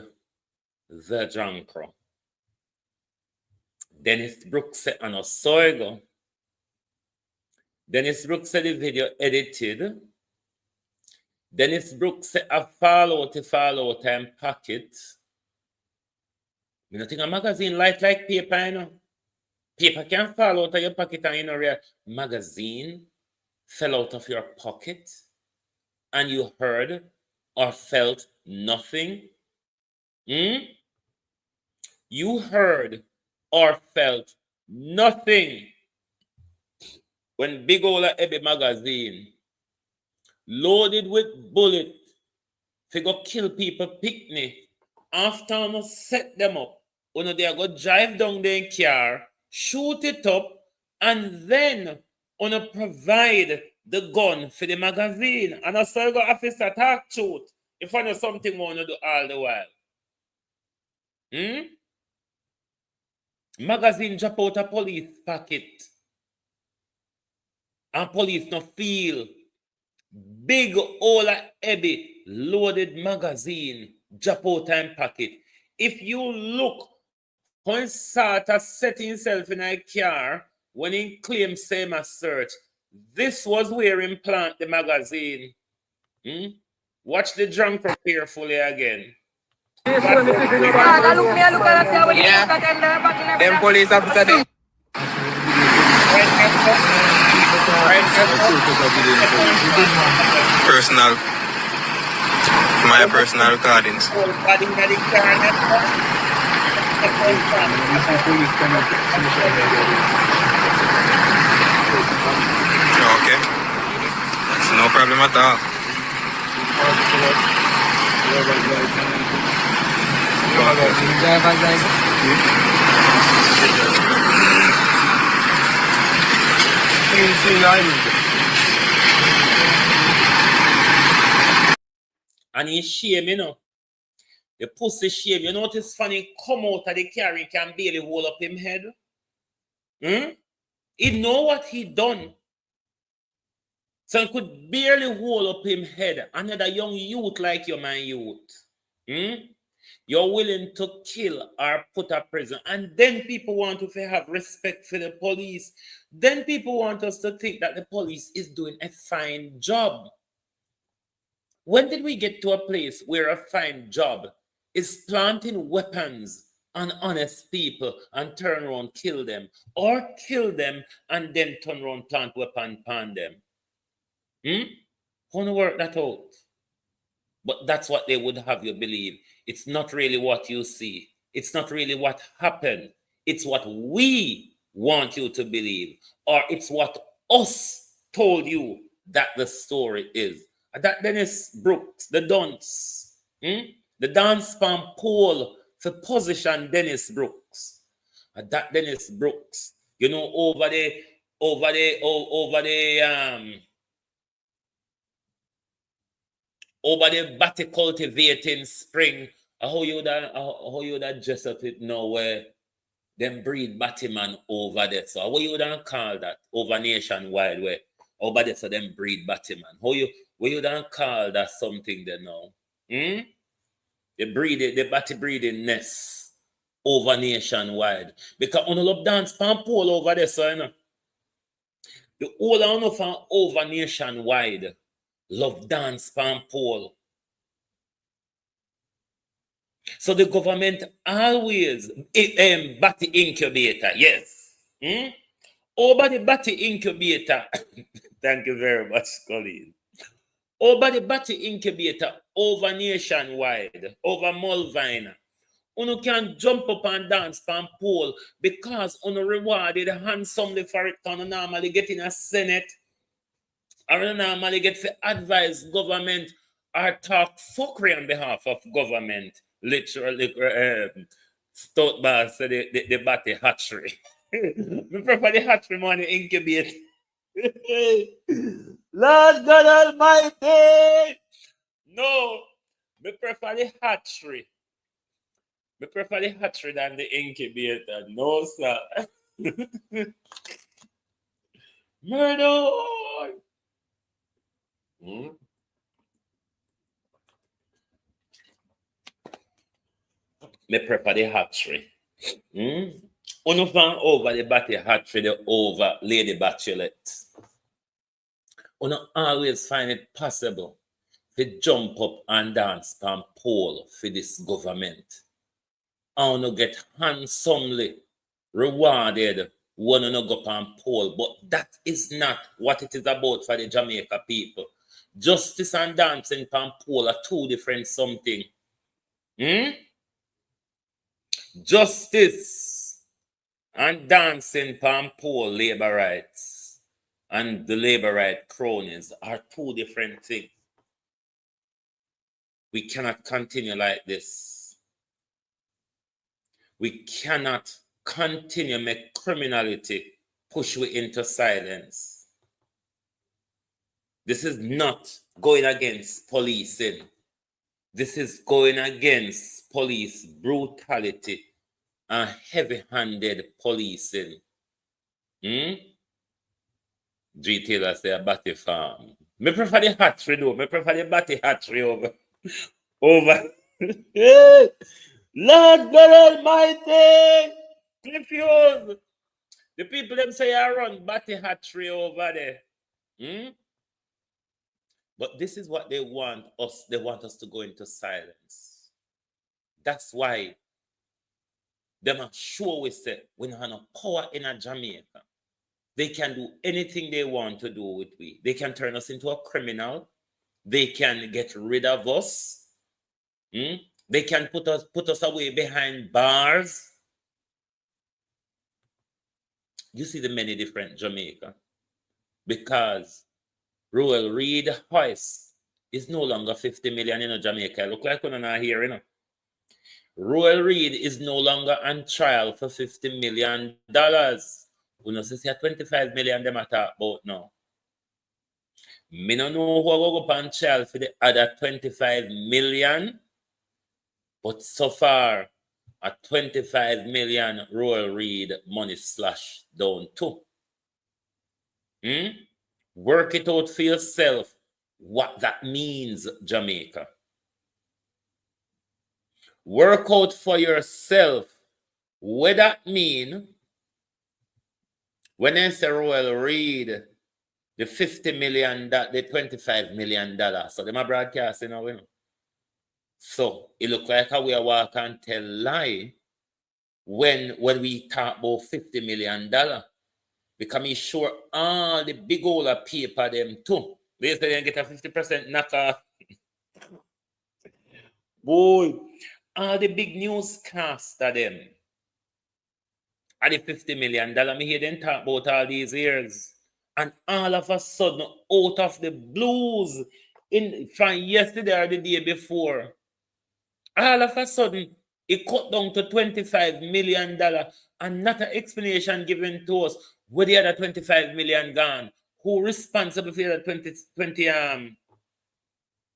the drunk crow. Dennis Brooks said on a sorgo. Dennis Brooks said the video edited. Dennis Brooks said a follow time pocket. You know, think a magazine light like paper, you know. Paper can fall out of your pocket and you know real magazine fell out of your pocket and you heard or felt nothing. You heard or felt nothing when big old Ebby magazine loaded with bullet figure kill people picnic after almost set them up. You know, they go drive down their car, shoot it up, and then provide the gun for the magazine. And a soldier officer talk truth if I know something want to do all the while. Magazine drop out a police pocket. And police no feel. Big old heavy loaded magazine drop out in pocket. If you look when Sata set himself in a car when he claimed same as search, this was where he plant the magazine. Watch the drunk carefully again. Yeah. Them police officer there. Personal. My personal recordings. Okay. No problem at all. And he shame, you know. The pussy shame. You notice funny come out of the car, he can barely hold up him head. He know what he done. So he could barely hold up him head. Another young youth like you, man, youth. You're willing to kill or put a prison. And then people want to have respect for the police. Then people want us to think that the police is doing a fine job. When did we get to a place where a fine job is planting weapons on honest people and turn around kill them, or kill them and then turn around plant weapon upon them? How to work that out? But that's what they would have you believe. It's not really what you see. It's not really what happened. It's what we want you to believe, or it's what us told you that the story is. That Dennis Brooks, the dunce, the dance pan poll for position Dennis Brooks. That Dennis Brooks, you know, over the batty cultivating spring. How you that dress up it now where them breed batty man over there. So what you don't call that over nationwide where over there so them breed batty man. What you don't call that something there now? The batty breeding nest. over nationwide. Because on love dance pan pole over there, so you know. The whole of fan over nationwide love dance pan pole. So the government always batty incubator, yes. Over the batty incubator. Thank you very much, Colleen. Over the batty incubator, over nationwide, over Mulvine. Uno can jump up and dance pan pole because uno rewarded handsomely for it. Uno normally get in a Senate, or uno normally get to advise government or talk fuckery on behalf of government. Literally, Stout Bar said the batty hatchery. We prefer the hatchery money incubate. Lord God Almighty! No, we prefer the hatchery. We prefer the hatchery than the incubator. No, sir. Murder! Me prefer the hatchery. Uno fan over the batty hatchery, the over Lady Bachelette. Uno always find it possible to jump up and dance pan pole for this government. And uno get handsomely rewarded when uno go pan pole. But that is not what it is about for the Jamaica people. Justice and dancing pan pole are two different something. Justice and dancing pan pole labor rights and the labor right cronies are two different things. We cannot continue like this. We cannot continue make criminality push we into silence. This is not going against policing. This is going against police brutality and heavy-handed policing. G. Taylor say a batty farm. Me prefer the hatchery though. Me prefer the batty hatchery over. Lord God Almighty! Confused. The people them say I run batty hatchery over there. But this is what they want us. They want us to go into silence. That's why them are sure we say we don't have no power in a Jamaica. They can do anything they want to do with we. They can turn us into a criminal. They can get rid of us. They can put us away behind bars. You see the many different Jamaica. Because Royal Reed Hoist is no longer 50 million in Jamaica. Look like we're not here, you know. Royal Reed is no longer on trial for $50 million. We know say 25 million them talk about now. Me no know who will go on trial for the other 25 million. But so far, a 25 million Royal Reed money slash down too. Work it out for yourself what that means, Jamaica. Work out for yourself what that mean when I say Royal Reed, the 50 million, the 25 million dollars. So them are broadcasting now, you know. So it look like how we are walk and tell lie when we talk about $50 million. Because me sure all the big old paper them too. They say they get a 50% knockoff. Boy, all the big newscaster them. At the $50 million, me hear them talk about all these years. And all of a sudden, out of the blues, from yesterday or the day before, all of a sudden, it cut down to $25 million and not an explanation given to us where the other 25 million gone. Who responsible for the other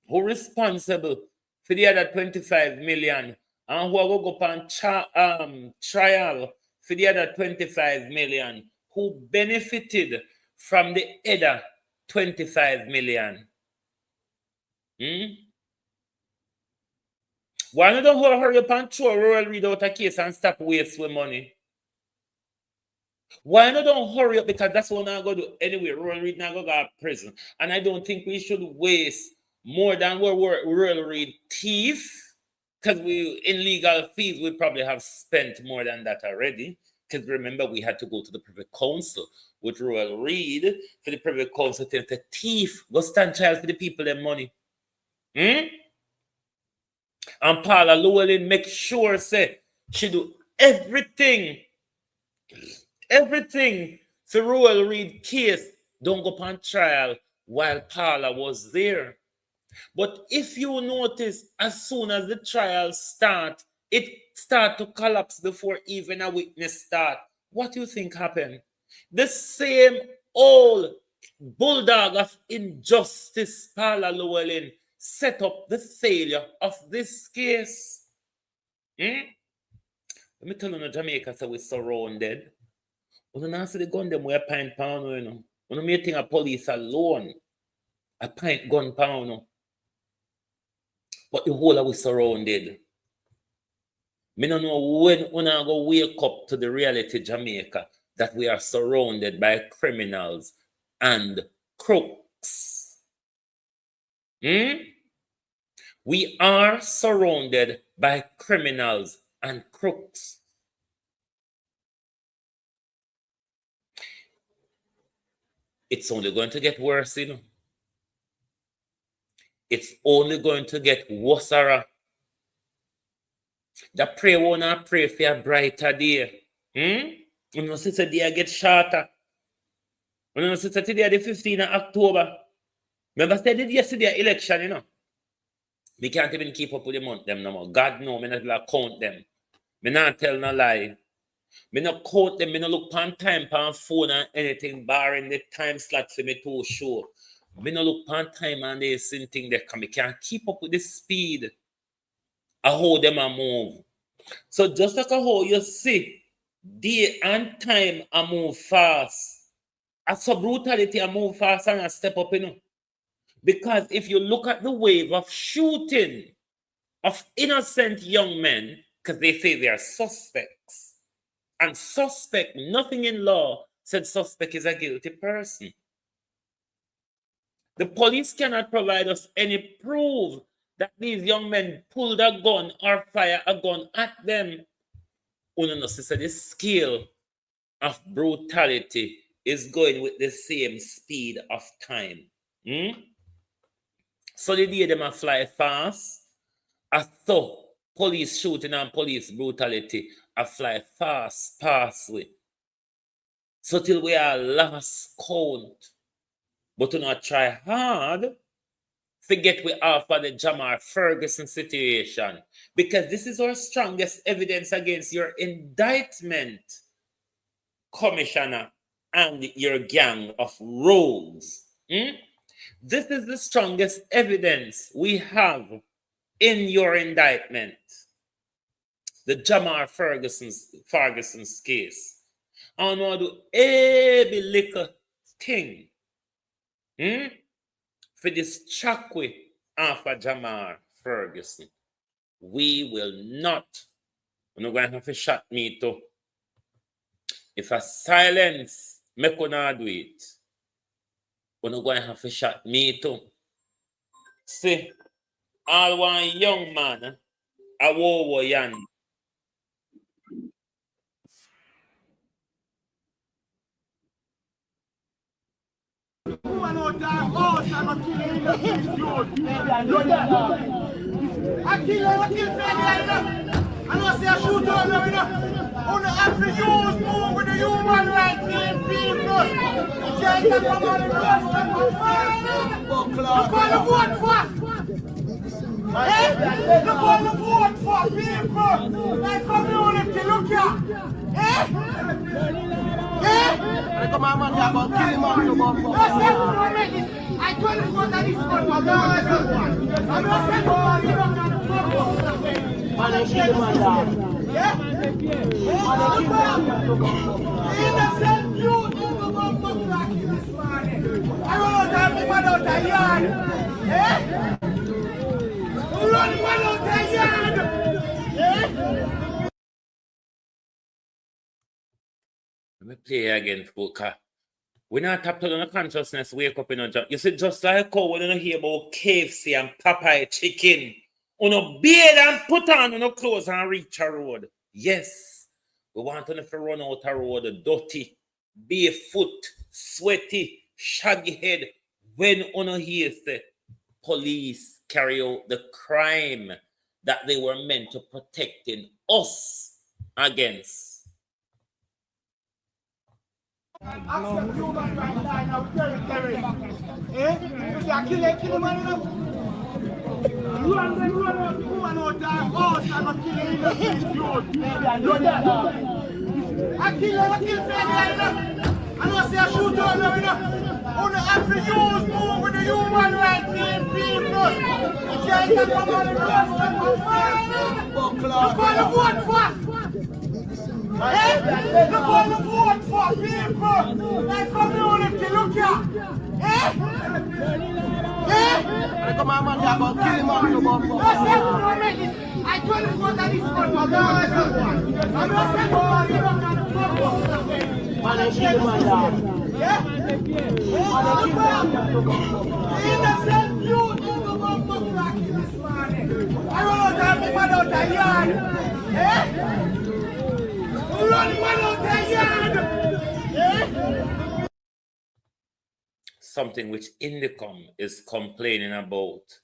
who responsible for the other 25 million? And who will go on trial for the other 25 million? Who benefited from the other 25 million? Why don't you hurry up and throw Royal Read out a case and stop wasting money? Why don't hurry up? Because that's what I'm going to do anyway. Royal Read now go to prison. And I don't think we should waste more than what Royal Read thief. Because in legal fees, we probably have spent more than that already. Because remember, we had to go to the Privy Council with Royal Read for the Privy Council to say, thief, go stand trial for the people their money. And Paula Llewellyn make sure, say, she do everything for Royal Read case don't go on trial while Paula was there. But if you notice, as soon as the trial start, it start to collapse before even a witness start. What do you think happened? The same old bulldog of injustice, Paula Llewellyn, set up the failure of this case. Let me tell you, Jamaica, so we're surrounded. When I see the gun, them we a pint pound, you know. When I think a police alone, a pint gun pound. But the whole of we surrounded. Me don't know when I go wake up to the reality, Jamaica, that we are surrounded by criminals and crooks. We are surrounded by criminals and crooks. It's only going to get worse, you know. It's only going to get worse. The prayer wanna pray for a brighter day. You know, sister day get shorter. You know, sister today the 15th of October. Remember said it yesterday election, you know. We can't even keep up with the month them no more. God know, me not count them. Me not tell no lie. Me not count them, me not look pan time, pan phone and anything, barring the time slot for me to show. Me not look pan time and they same thing there, because me can't keep up with the speed of how them a move. So just like how you see, day and time a move fast. As so brutality a move fast and a step up, you know. Because if you look at the wave of shooting of innocent young men, because they say they are suspects, and suspect, nothing in law said suspect is a guilty person. The police cannot provide us any proof that these young men pulled a gun or fire a gun at them. So the scale of brutality is going with the same speed of time. So the day them a fly fast, I thought police shooting and police brutality a fly fast past way. So till we are last count, but to not try hard, forget we offer the Jamar Ferguson situation, because this is our strongest evidence against your indictment, Commissioner, and your gang of rogues. This is the strongest evidence we have in your indictment, the Jamar Ferguson's case. I want to do every little thing for this chakwe after Jamar Ferguson. We will not. We're not going to have to shut me too. If a silence me cannot do it, we're not going to have to shut me too. See, all one young man, a war yan. I kill I don't see a shooter on them, you know. Only have to use move with the human rights people. Jamaica come on the road, look all the vote for. Look all the vote for people. Like community, look here. I come on, man, you're about to kill him out, you're about to kill him. I told you what that is for. I'm not saying what you don't know. Man, I kill him out down. Yeah? Innocent youth, you go up to kill this man. I don't know that man out of yard. Yeah? You run man out of yard. play again, because we not tap to the consciousness, wake up in a job. You see, just like how we don't hear about KFC and Popeye chicken, on a beard and put on no clothes and reach a road. Yes, we want to run out a road dirty, barefoot, sweaty, shaggy head. When on hear the police carry out the crime that they were meant to protecting us against. Accept human rights line now, territory. Eh? You can kill man enough. You and them run out the woman out the house and kill innocent youth. I kill family enough. I don't say I shoot all them enough. Only have to use move with the human rights people. You can't get come on the rest of the vote for. Eh? Look all the vote for people. Like community, look here. Eh? Eh? Come on, man, you're going to kill him on the bomb. No, sir, I told you what that is for. I'm not saying you're going to bomb. Man, I kill him on that. Yeah? Innocent youth who go to black this morning. I run out of man out the yard. Eh? Run man out the yard. Something which Indicom is complaining about,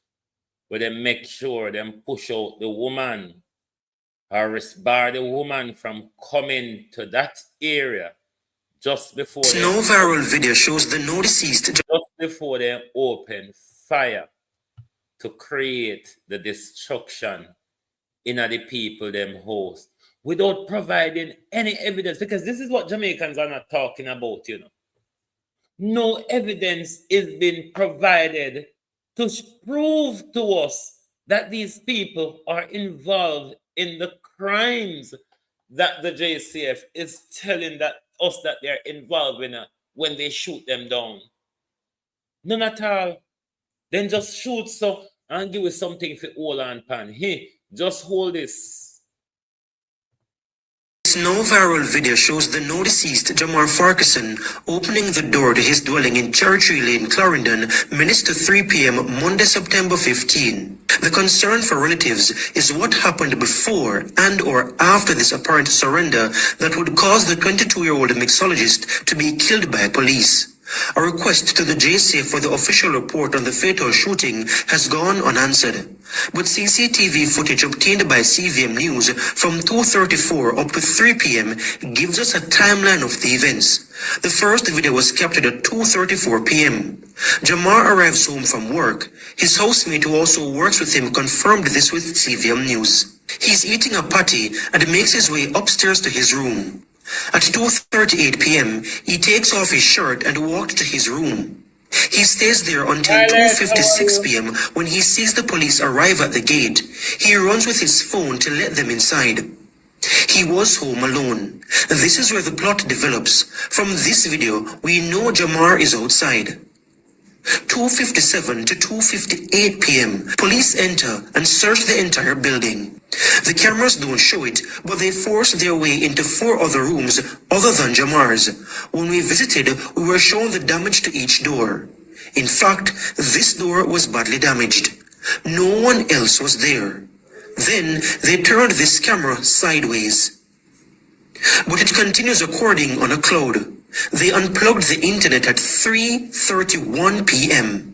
where they make sure they push out the woman or bar the woman from coming to that area just before No viral video shows the no deceased just before they open fire to create the destruction in the people them host without providing any evidence, because this is what Jamaicans are not talking about, you know. No evidence is being provided to prove to us that these people are involved in the crimes that the JCF is telling us that they're involved in when they shoot them down. None at all. Then just shoot so and give us something for hold on pan. Hey, just hold this. No viral video shows the no deceased Jamar Farquharson opening the door to his dwelling in Cherry Lane, Clarendon, minutes to 3 p.m. Monday, September 15. The concern for relatives is what happened before and or after this apparent surrender that would cause the 22-year-old mixologist to be killed by police. A request to the JCF for the official report on the fatal shooting has gone unanswered. But CCTV footage obtained by CVM News from 2:34 up to 3 p.m. gives us a timeline of the events. The first video was captured at 2:34 p.m. Jamar arrives home from work. His housemate who also works with him confirmed this with CVM News. He's eating a patty and makes his way upstairs to his room. At 2:38 p.m., he takes off his shirt and walks to his room. He stays there until 2:56 p.m. when he sees the police arrive at the gate. He runs with his phone to let them inside. He was home alone. This is where the plot develops. From this video, we know Jamar is outside. 2:57 to 2:58 p.m., police enter and search the entire building. The cameras don't show it, but they force their way into 4 other rooms other than Jamar's. When we visited, we were shown the damage to each door. In fact, this door was badly damaged. No one else was there. Then they turned this camera sideways. But it continues recording on a cloud. They unplugged the internet at 3:31 p.m.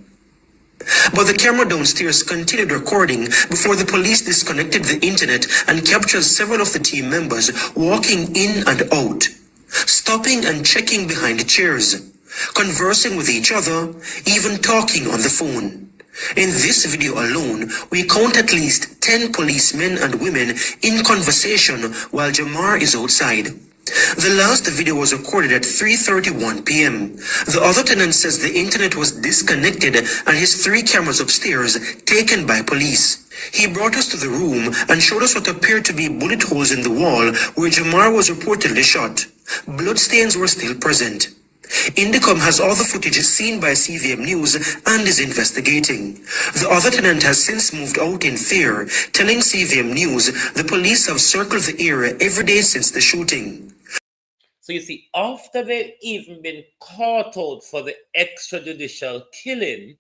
But the camera downstairs continued recording before the police disconnected the internet and captured several of the team members walking in and out, stopping and checking behind chairs, conversing with each other, even talking on the phone. In this video alone, we count at least 10 policemen and women in conversation while Jamar is outside. The last video was recorded at 3:31 p.m. The other tenant says the internet was disconnected and his 3 cameras upstairs taken by police. He brought us to the room and showed us what appeared to be bullet holes in the wall where Jamar was reportedly shot. Bloodstains were still present. Indicom has all the footage seen by CVM News and is investigating. The other tenant has since moved out in fear, telling CVM News the police have circled the area every day since the shooting. So you see, after they've even been caught out for the extrajudicial killing,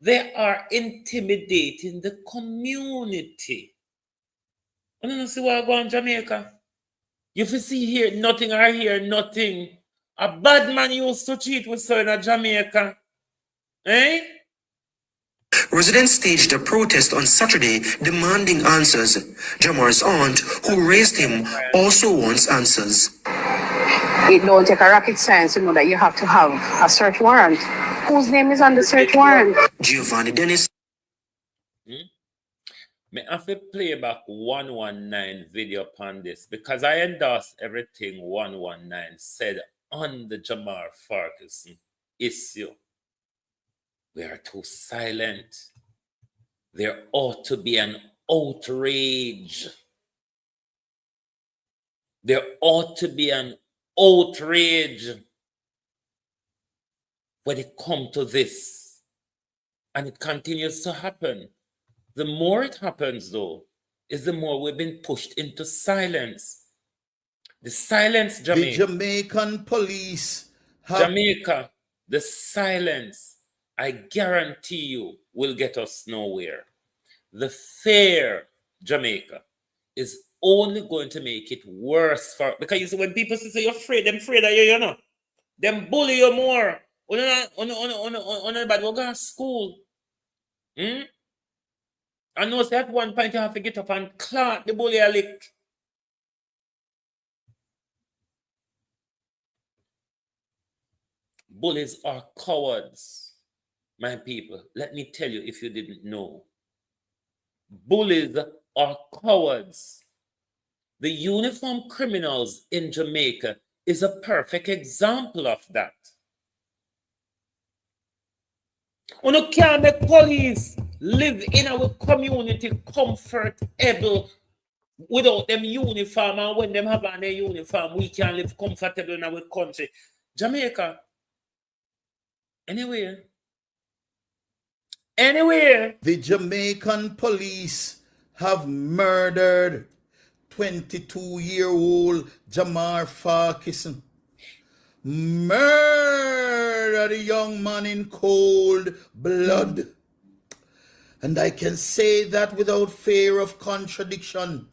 they are intimidating the community. I don't see why I go in Jamaica. You see here nothing, I hear nothing. A bad man used to cheat with so in Jamaica. Eh? Residents staged a protest on Saturday demanding answers. Jamar's aunt, who raised him, also wants answers. It don't take a rocket science to know that you have to have a search warrant. Whose name is on the search warrant? Giovanni Dennis. Me have to play back 119 video upon this because I endorse everything 119 said on the Jamar Farquharson issue. We are too silent. There ought to be an outrage. There ought to be an outrage when it comes to this. And it continues to happen. The more it happens, though, is the more we've been pushed into silence. The silence, Jamaica. The Jamaican police have... Jamaica, the silence, I guarantee you, will get us nowhere. The fear, Jamaica, is only going to make it worse for... Because you see, when people say you're afraid, them afraid of you, you know. Them bully you more. Everybody will go to school. I know at one point you have to get up and clock the bully a lick. Bullies are cowards, my people. Let me tell you if you didn't know. Bullies are cowards. The uniformed criminals in Jamaica is a perfect example of that. You can't make police live in our community comfortable without them uniform, and when them have on their uniform, we can live comfortable in our country. Jamaica, anywhere. The Jamaican police have murdered 22-year-old Jamar Farquharson. Murdered a young man in cold blood. And I can say that without fear of contradiction,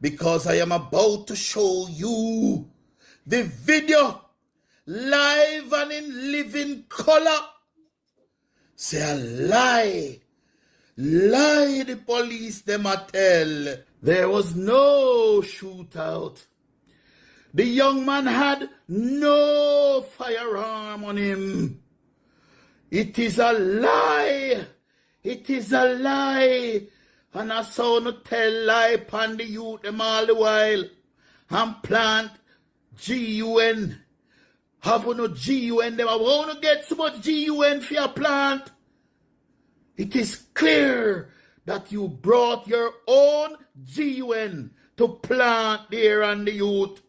because I am about to show you the video live and in living color. Say a lie. Lie the police them a tell. There was no shootout. The young man had no firearm on him. It is a lie. It is a lie. And I saw no tell lie upon the youth them all the while. And plant GUN. Have no GUN them. I want to get so much GUN for your plant. It is clear that you brought your own GUN to plant there on the youth.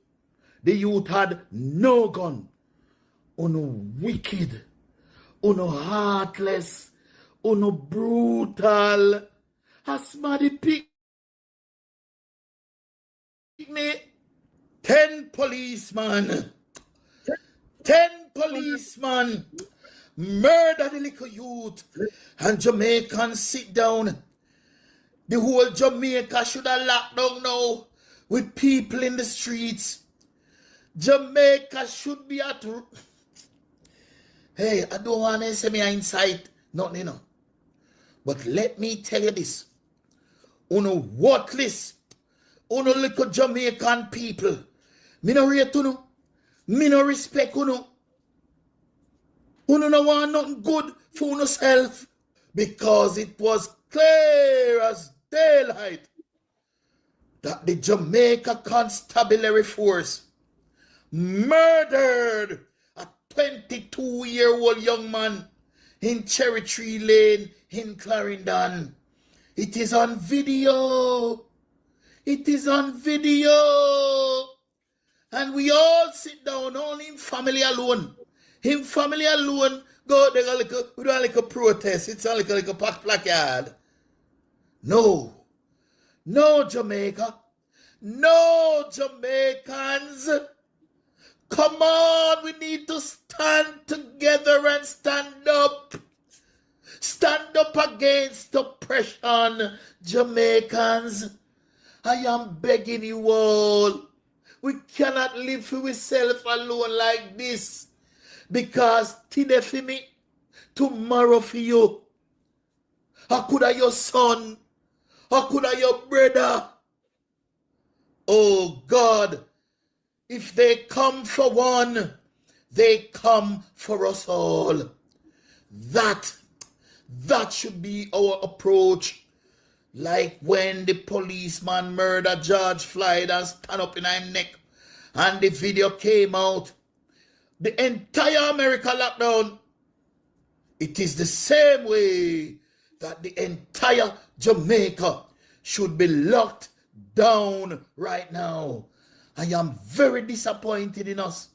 The youth had no gun. Uno wicked. Uno heartless. Uno brutal. Asmadi pick me. 10 policemen. 10 policemen murder the little youth. And Jamaicans sit down. The whole Jamaica should have locked down now with people in the streets. Jamaica should be at... Hey, I don't want to say me inside. Nothing, you know. But let me tell you this. Uno worthless. Uno little Jamaican people. Me no rate uno. Me no respect uno. Uno no want nothing good for uno self. Because it was clear as daylight that the Jamaica Constabulary Force murdered a 22-year-old young man in Cherry Tree Lane in Clarendon. It is on video. It is on video. And we all sit down, only him family alone. Him family alone go there we do like a protest. It's like a placard. No. No, Jamaica. No, Jamaicans. Come on, we need to stand together and stand up. Stand up against oppression, Jamaicans. I am begging you all. We cannot live for ourselves alone like this. Because today for me, tomorrow for you. How could I your son? How could I your brother? Oh God, if they come for one, they come for us all. That should be our approach. Like when the policeman murdered George Floyd and stand up in his neck and the video came out. The entire America lockdown. It is the same way that the entire Jamaica should be locked down right now. I am very disappointed in us.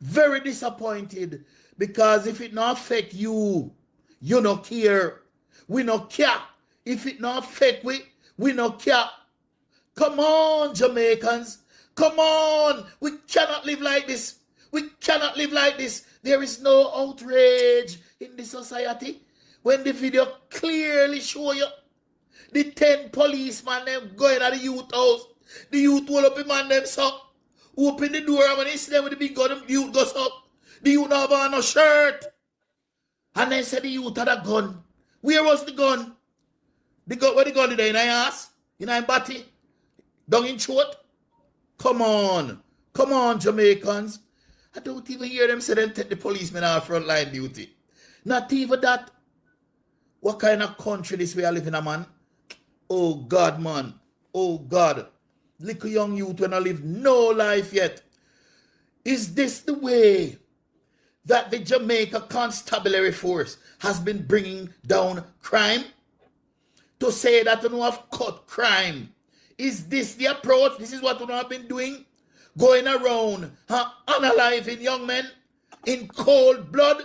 Very disappointed. Because if it not affect you, you no care. We no care. If it not affect we no care. Come on, Jamaicans. Come on. We cannot live like this. We cannot live like this. There is no outrage in the society. When the video clearly show you the 10 policemen them going at the youth house, the youth hold up him and them so open the door and when they see them with the big gun, the youth goes up. The youth have on a shirt. And then say the youth had a gun. Where was the gun? The gun where the gun today in your ass? In your body? Down in throat? Come on. Come on, Jamaicans. I don't even hear them say them take the policemen out frontline duty. Not even that. What kind of country this we are living in, man? Oh God, man. Oh God. Little young youth when I live no life yet. Is this the way that the Jamaica Constabulary Force has been bringing down crime? To say that we have cut crime. Is this the approach? This is what we have been doing? Going around unaliving young men in cold blood?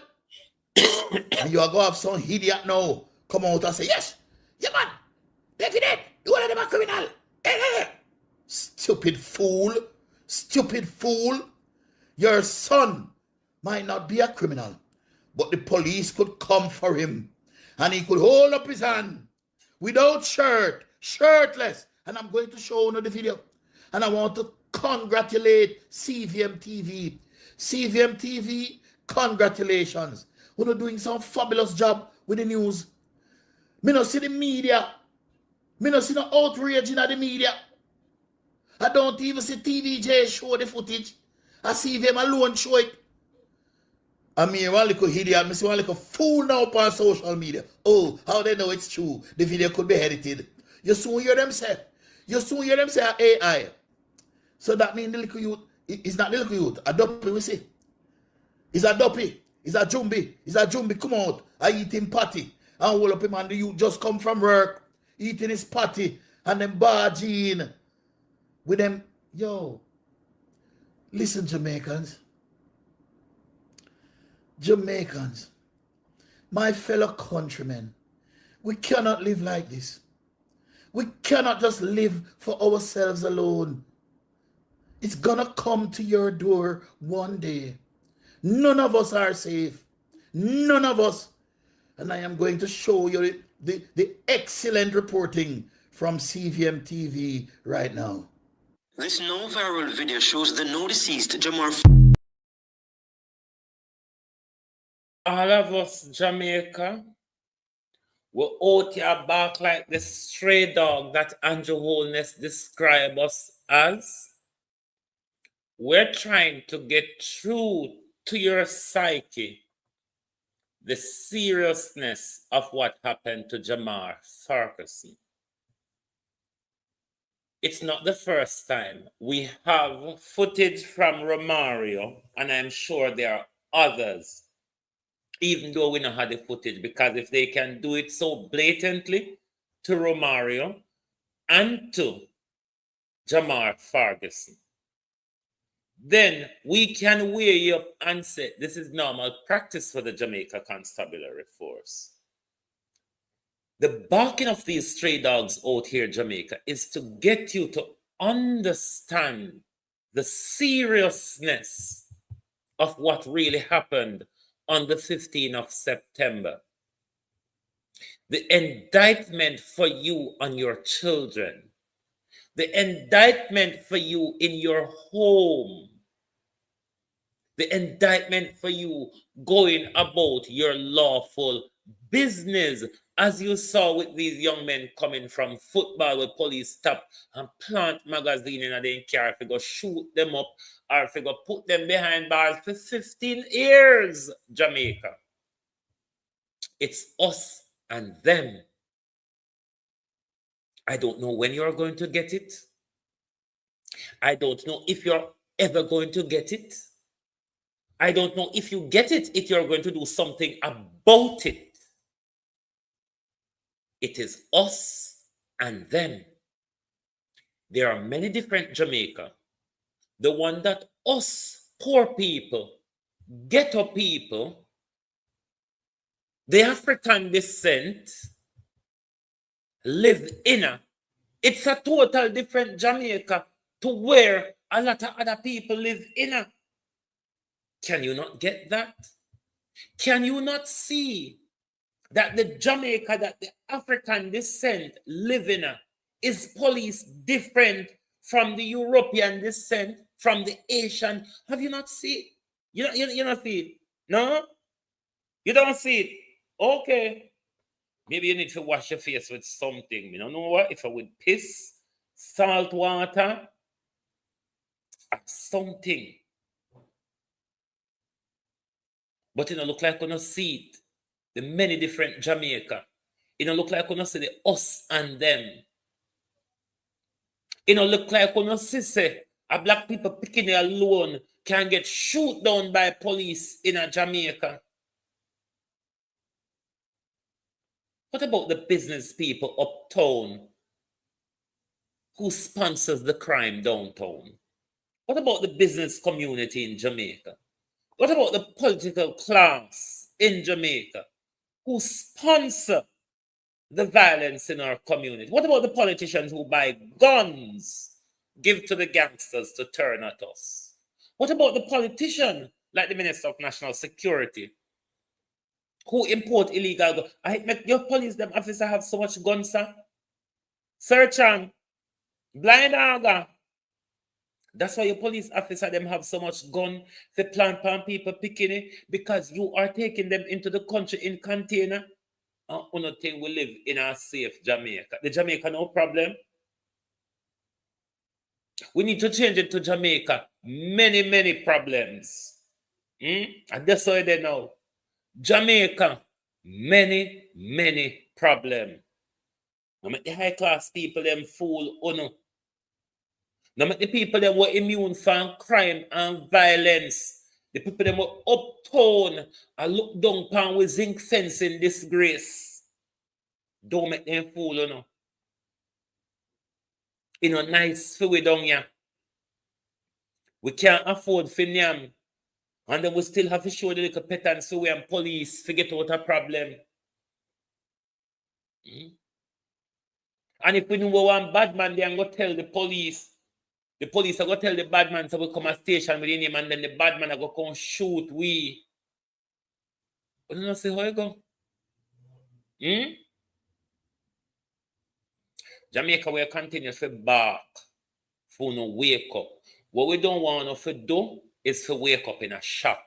And you are going to have some idiot now come out and say, yes, yeah man, definite, you one of them are criminal. Stupid fool. Stupid fool. Your son might not be a criminal, but the police could come for him and he could hold up his hand without shirt, shirtless. And I'm going to show you the video. And I want to congratulate CVM TV. CVM TV, congratulations. We're doing some fabulous job with the news. Me not see the media. Me not see no outrage in the media. I don't even see TVJ show the footage. I see them alone show it. I mean, one little idiot, I see one little fool now on social media. Oh, how they know it's true? The video could be edited. You soon hear them say. You soon hear them say AI. So that means the little youth, it's not the little youth. A duppy, we say. It's a duppy. It's a jumbi. It's a jumbi. Come out. I eat him patty. And hold up him and the youth just come from work. Eating his patty. And then barging with them. Yo. Listen, Jamaicans. Jamaicans. My fellow countrymen. We cannot live like this. We cannot just live for ourselves alone. It's gonna come to your door one day. None of us are safe. None of us. And I am going to show you the excellent reporting from CVM TV right now. This now viral video shows the now deceased Jamar. All of us, Jamaica, we're out here back like the stray dog that Andrew Holness described us as. We're trying to get through to your psyche the seriousness of what happened to Jamar Farquharson. It's not the first time. We have footage from Romario, and I'm sure there are others, even though we don't have the footage, because if they can do it so blatantly to Romario and to Jamar Farquharson, then we can weigh you up and say this is normal practice for the Jamaica Constabulary Force. The barking of these stray dogs out here in Jamaica is to get you to understand the seriousness of what really happened on the 15th of September. The indictment for you on your children. The indictment for you in your home. The indictment for you going about your lawful business, as you saw with these young men coming from football with police stop and plant magazine in their car if you go shoot them up or if you go put them behind bars for 15 years, Jamaica. It's us and them. I don't know when you're going to get it. I don't know if you're ever going to get it. I don't know if you get it, if you're going to do something about it. It is us and them. There are many different Jamaica. The one that us, poor people, ghetto people, the African descent, live in. It's a total different Jamaica to where a lot of other people live in. Can you not get that? Can you not see that the Jamaica that the African descent live in is police different from the European descent, from the Asian? Have you not seen it? You not see it? No? You don't see it? Okay. Maybe you need to wash your face with something. You don't know what? If I would piss, salt water, or something. But it don't look like you don't see it. The many different Jamaica. It don't look like you don't see the us and them. It don't look like you don't see say, a black people picking it alone can get shoot down by police in a Jamaica. What about the business people uptown who sponsors the crime downtown? What about the business community in Jamaica? What about the political class in Jamaica who sponsor the violence in our community? What about the politicians who buy guns, give to the gangsters to turn at us? What about the politician, like the Minister of National Security, who import illegal guns? I make your police, them officer have so much guns, sir. Search on, blind aga. That's why your police officer them have so much gun for plant pan people picking it, because you are taking them into the country in container. And one thing we live in a safe Jamaica. The Jamaica no problem. We need to change it to Jamaica. Many problems. And that's why they know. Jamaica, many problems. Now make the high class people them fool uno. Now make the people them were immune from crime and violence. The people them were uptown and look down upon with zinc fence in disgrace. Don't make them fool, you know. You know, nice for we down here. We can't afford for nyam. And then we still have to show the little petans so we and police forget what a problem. And if we know one bad man, they are going to tell the police are going to tell the bad man, so we come at station with him, and then the bad man are going to come shoot we. But you don't see how it go? Jamaica will continue to bark for no wake up. What we don't want to do is to wake up in a shock.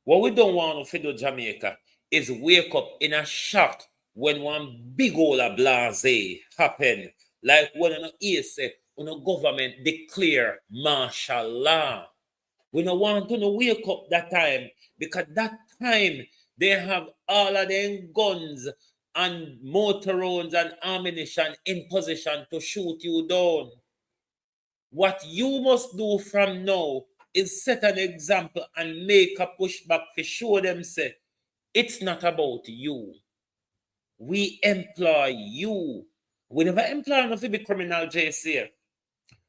What we don't want to do, Jamaica, is wake up in a shock when one big old blase happen. Like when an say, when a government declare martial law. We don't want to wake up that time, because that time they have all of them guns and motorhomes and ammunition in position to shoot you down. What you must do from now is set an example and make a pushback to show them, say, it's not about you. We employ you. We never employ them to be criminal, JCF.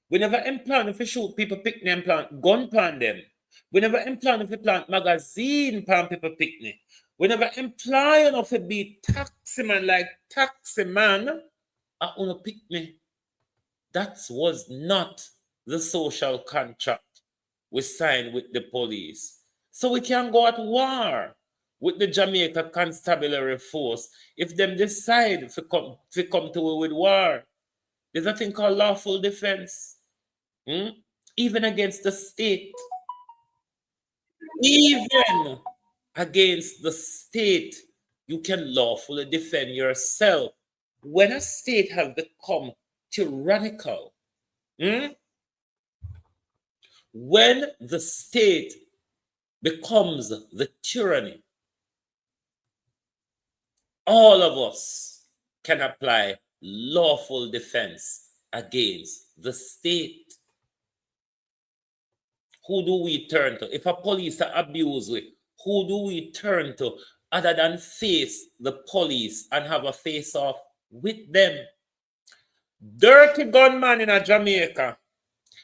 We never employ them to shoot people, picnic and plant gun pan them. We never employ them to plant magazine pan people picnic. We never employ them to be taxi man like taxi man at on a picnic. That was not the social contract we signed with the police. So we can go at war with the Jamaica Constabulary Force if them decide to come to us with war. There's a thing called lawful defense. Even against the state. Even against the state, you can lawfully defend yourself. When a state has become tyrannical, when the state becomes the tyranny, all of us can apply lawful defense against the state. Who do we turn to? If a police abuse we, who do we turn to other than face the police and have a face-off with them? Dirty gunman in a Jamaica.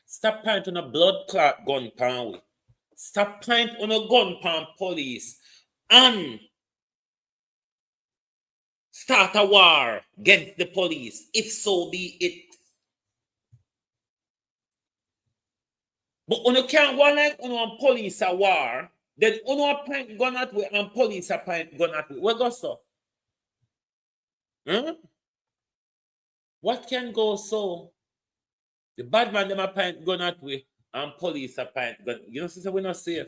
Stop pointing a blood clot gun pan we. Stop pointing on a gun pan police and start a war against the police, if so be it. But when you can't go like on police a war, then when point gun at way and police a point gun at way, where go so? What can go so? The bad man them a point gun at way and police a point gun. You know, sister, we're not safe.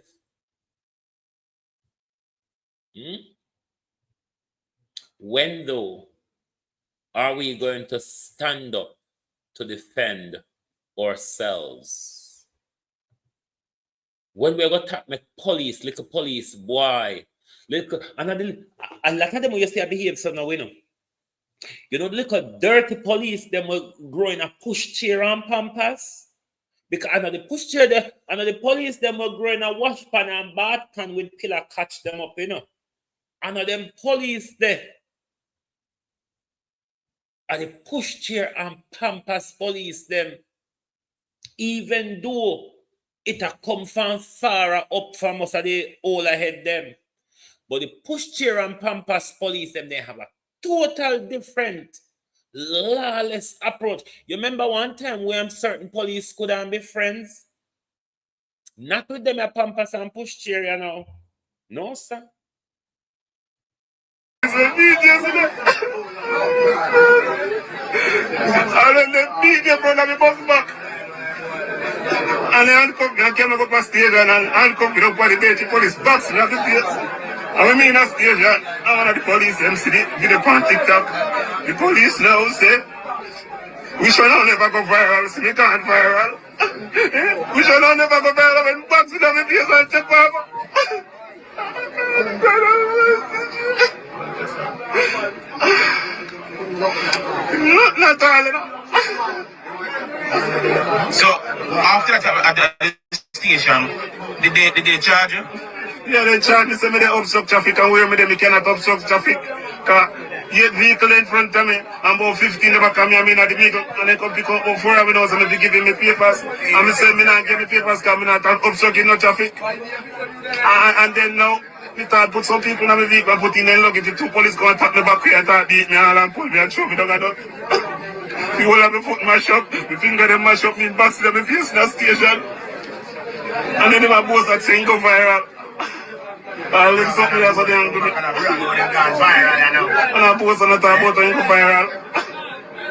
When though are we going to stand up to defend ourselves? When we're going to attack my police, little police boy, and a lot of them used to behave so now, you know, little dirty police, them were growing a push chair and pampas. Because another push chair there, another police, them were growing a wash pan and bath pan with pillar catch them up, And them police there. And the push chair and pampas police them, even though it a come from far up from us of the all ahead them. But the push chair and pampas police them, they have a total different lawless approach. You remember one time when certain police couldn't be friends? Not with them a pampas and push chair, you know. No, sir. And they handcuffed me and came up a stage and handcuffed me up by the dirty police box in the face. And we mean a stage and one of the police them see the video on TikTok. The police now say, we shall not never go viral, see me can't viral. We shall not never go viral when box in the face and check over. Not all, So after that at the station, did they charge you? Yeah, they charge me, say me they obstruct traffic and where me they cannot obstruct traffic. Cause 8 vehicles in front of me and about 15 never come here, me in the vehicle and they come pick up 4 of me now, so me be giving me papers. And me say me not give me papers because me not obstructing no traffic. And then now, me thought put some people in my vehicle and put in their luggage. The 2 police go and tap me back here and thought beat me all and pull me and show me down and down. The whole of my foot mash up, my finger them mash up, me box them my face in the station. And then my boss had saying go viral. I'll leave something else so they don't do me. And I post on the top about it go viral.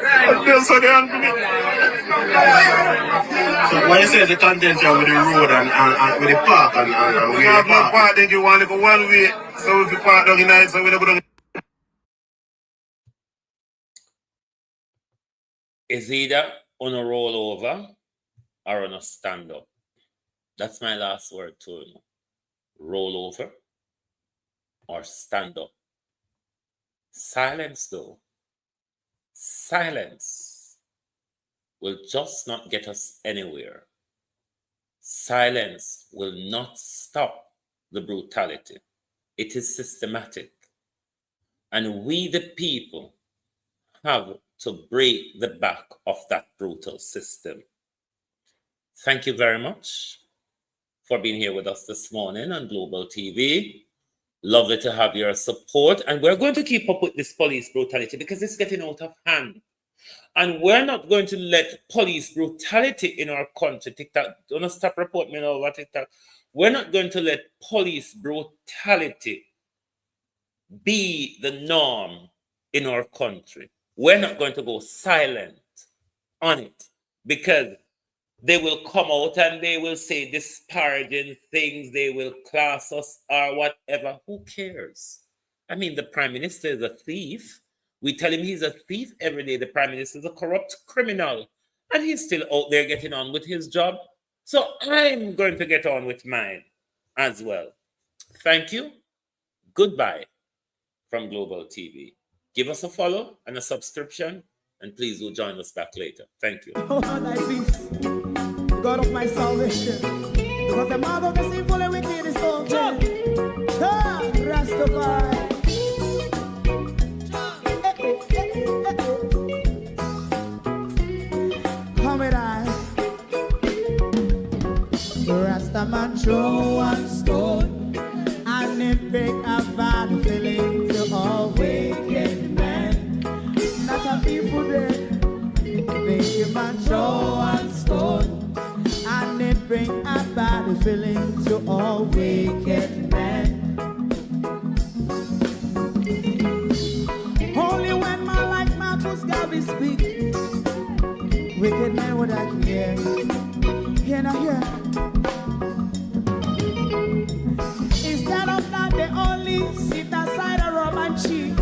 And then so they don't do me. So when you say the content here with the road and with the park and we have no park, then you want to go one way. So if you park down the night, so we don't go down. Is either on a roll over or on a stand up. That's my last word to you. Roll over or stand up. Silence, though. Silence will just not get us anywhere. Silence will not stop the brutality. It is systematic. And we, the people, have to break the back of that brutal system. Thank you very much for being here with us this morning on Global TV. Lovely to have your support. And we're going to keep up with this police brutality because it's getting out of hand. And we're not going to let police brutality in our country, TikTok, don't stop reporting me over TikTok. We're not going to let police brutality be the norm in our country. We're not going to go silent on it, because they will come out and they will say disparaging things, they will class us or whatever. Who cares? I mean, the Prime Minister is a thief. We tell him he's a thief every day. The Prime Minister is a corrupt criminal, and he's still out there getting on with his job. So I'm going to get on with mine as well. Thank you. Goodbye from Global TV. Give us a follow and a subscription, and please do join us back later. Thank you. Oh, thy peace, God of my salvation, because the mouth of the sinful and wicked is open. Rastafari. Come with I. Rastaman throw one stone, and it break a bad feeling to all wicked men. Not a people there. Make a man throw one stone, and it bring a bad feeling to all wicked men. Only when man like Marcus Garvey speak, wicked men would I hear. Hear now hear. Instead of that, they only sit aside and rob and cheat,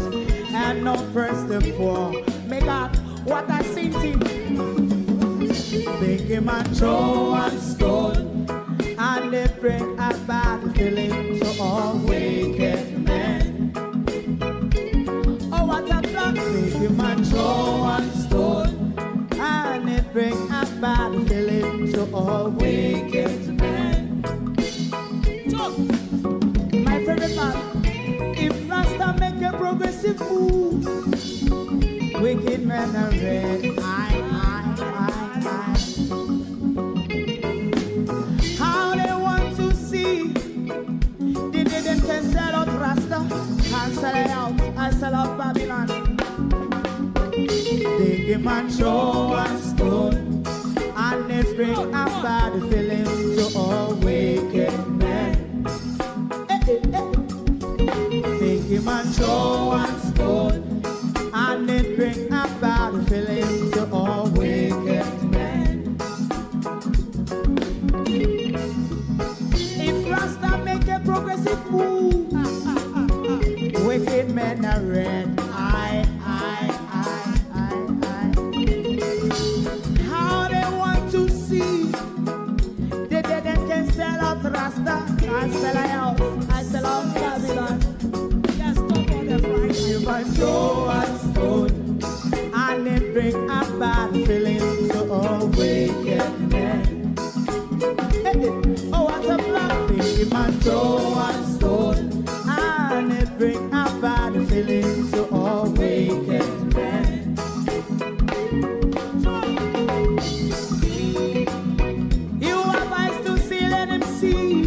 and not first and four. Make out what I seen to make him a throw one stone, and they bring a bad feeling to all wicked men. Oh, what a plan! Make him a throw one stone, and they bring a bad feeling to all wicked men. My favorite part: if Rasta make a progressive move, wicked men are red. How they want to see the day them can sell out Rasta and sell it out. I sell out Babylon. They give man throw one stone, and they bring a bad feeling to all wicked men. They give man throw one stone, and it bring a bad feeling to all wicked men. If Rasta make a progressive move, wicked men are red. How they want to see the dead and can sell out Rasta and sell out. I sell out Babylon. Yes, stop on the Friday. You might throw a stone, and it bring a bad feeling to all wicked men. Oh, what a black thing. You might throw a stone, and it bring a bad feeling to all wicked men. You have eyes to see, let him see.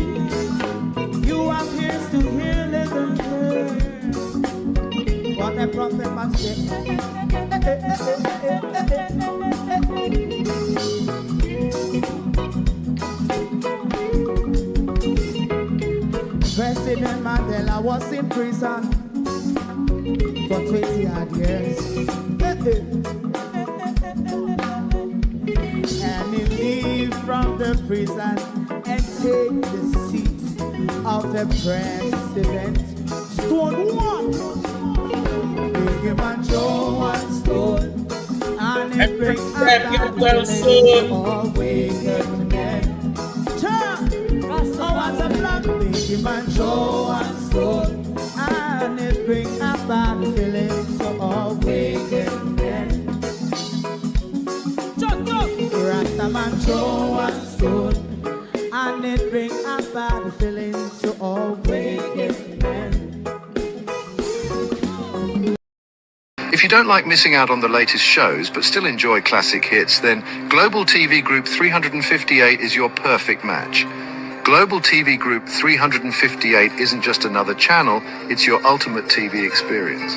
You have ears to hear, let them hear. What a prophet must say. President Mandela was in prison for 20 odd years. And he leave from the prison and take the seat of the president. Stone one. Big him and throw one stone, and it bring a bad feeling to all wicked men. Oh, what's a black? Big him and throw one stone, and it bring a bad feeling to all wicked men. Rastaman throw one stone, and it bring a bad feeling to all wicked men. If you don't like missing out on the latest shows but still enjoy classic hits, then Global TV Group 358 is your perfect match. Global TV Group 358 isn't just another channel, it's your ultimate TV experience.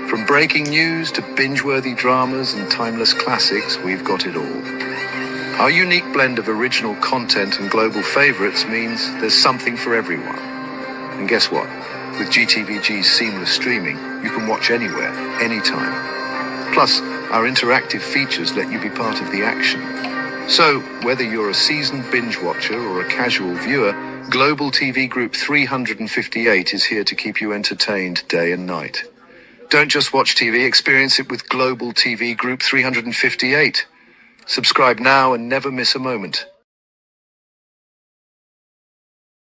From breaking news to binge-worthy dramas and timeless classics, we've got it all. Our unique blend of original content and global favorites means there's something for everyone. And guess what? With GTVG's seamless streaming, you can watch anywhere, anytime. Plus, our interactive features let you be part of the action. So, whether you're a seasoned binge watcher or a casual viewer, Global TV Group 358 is here to keep you entertained day and night. Don't just watch TV, experience it with Global TV Group 358. Subscribe now and never miss a moment.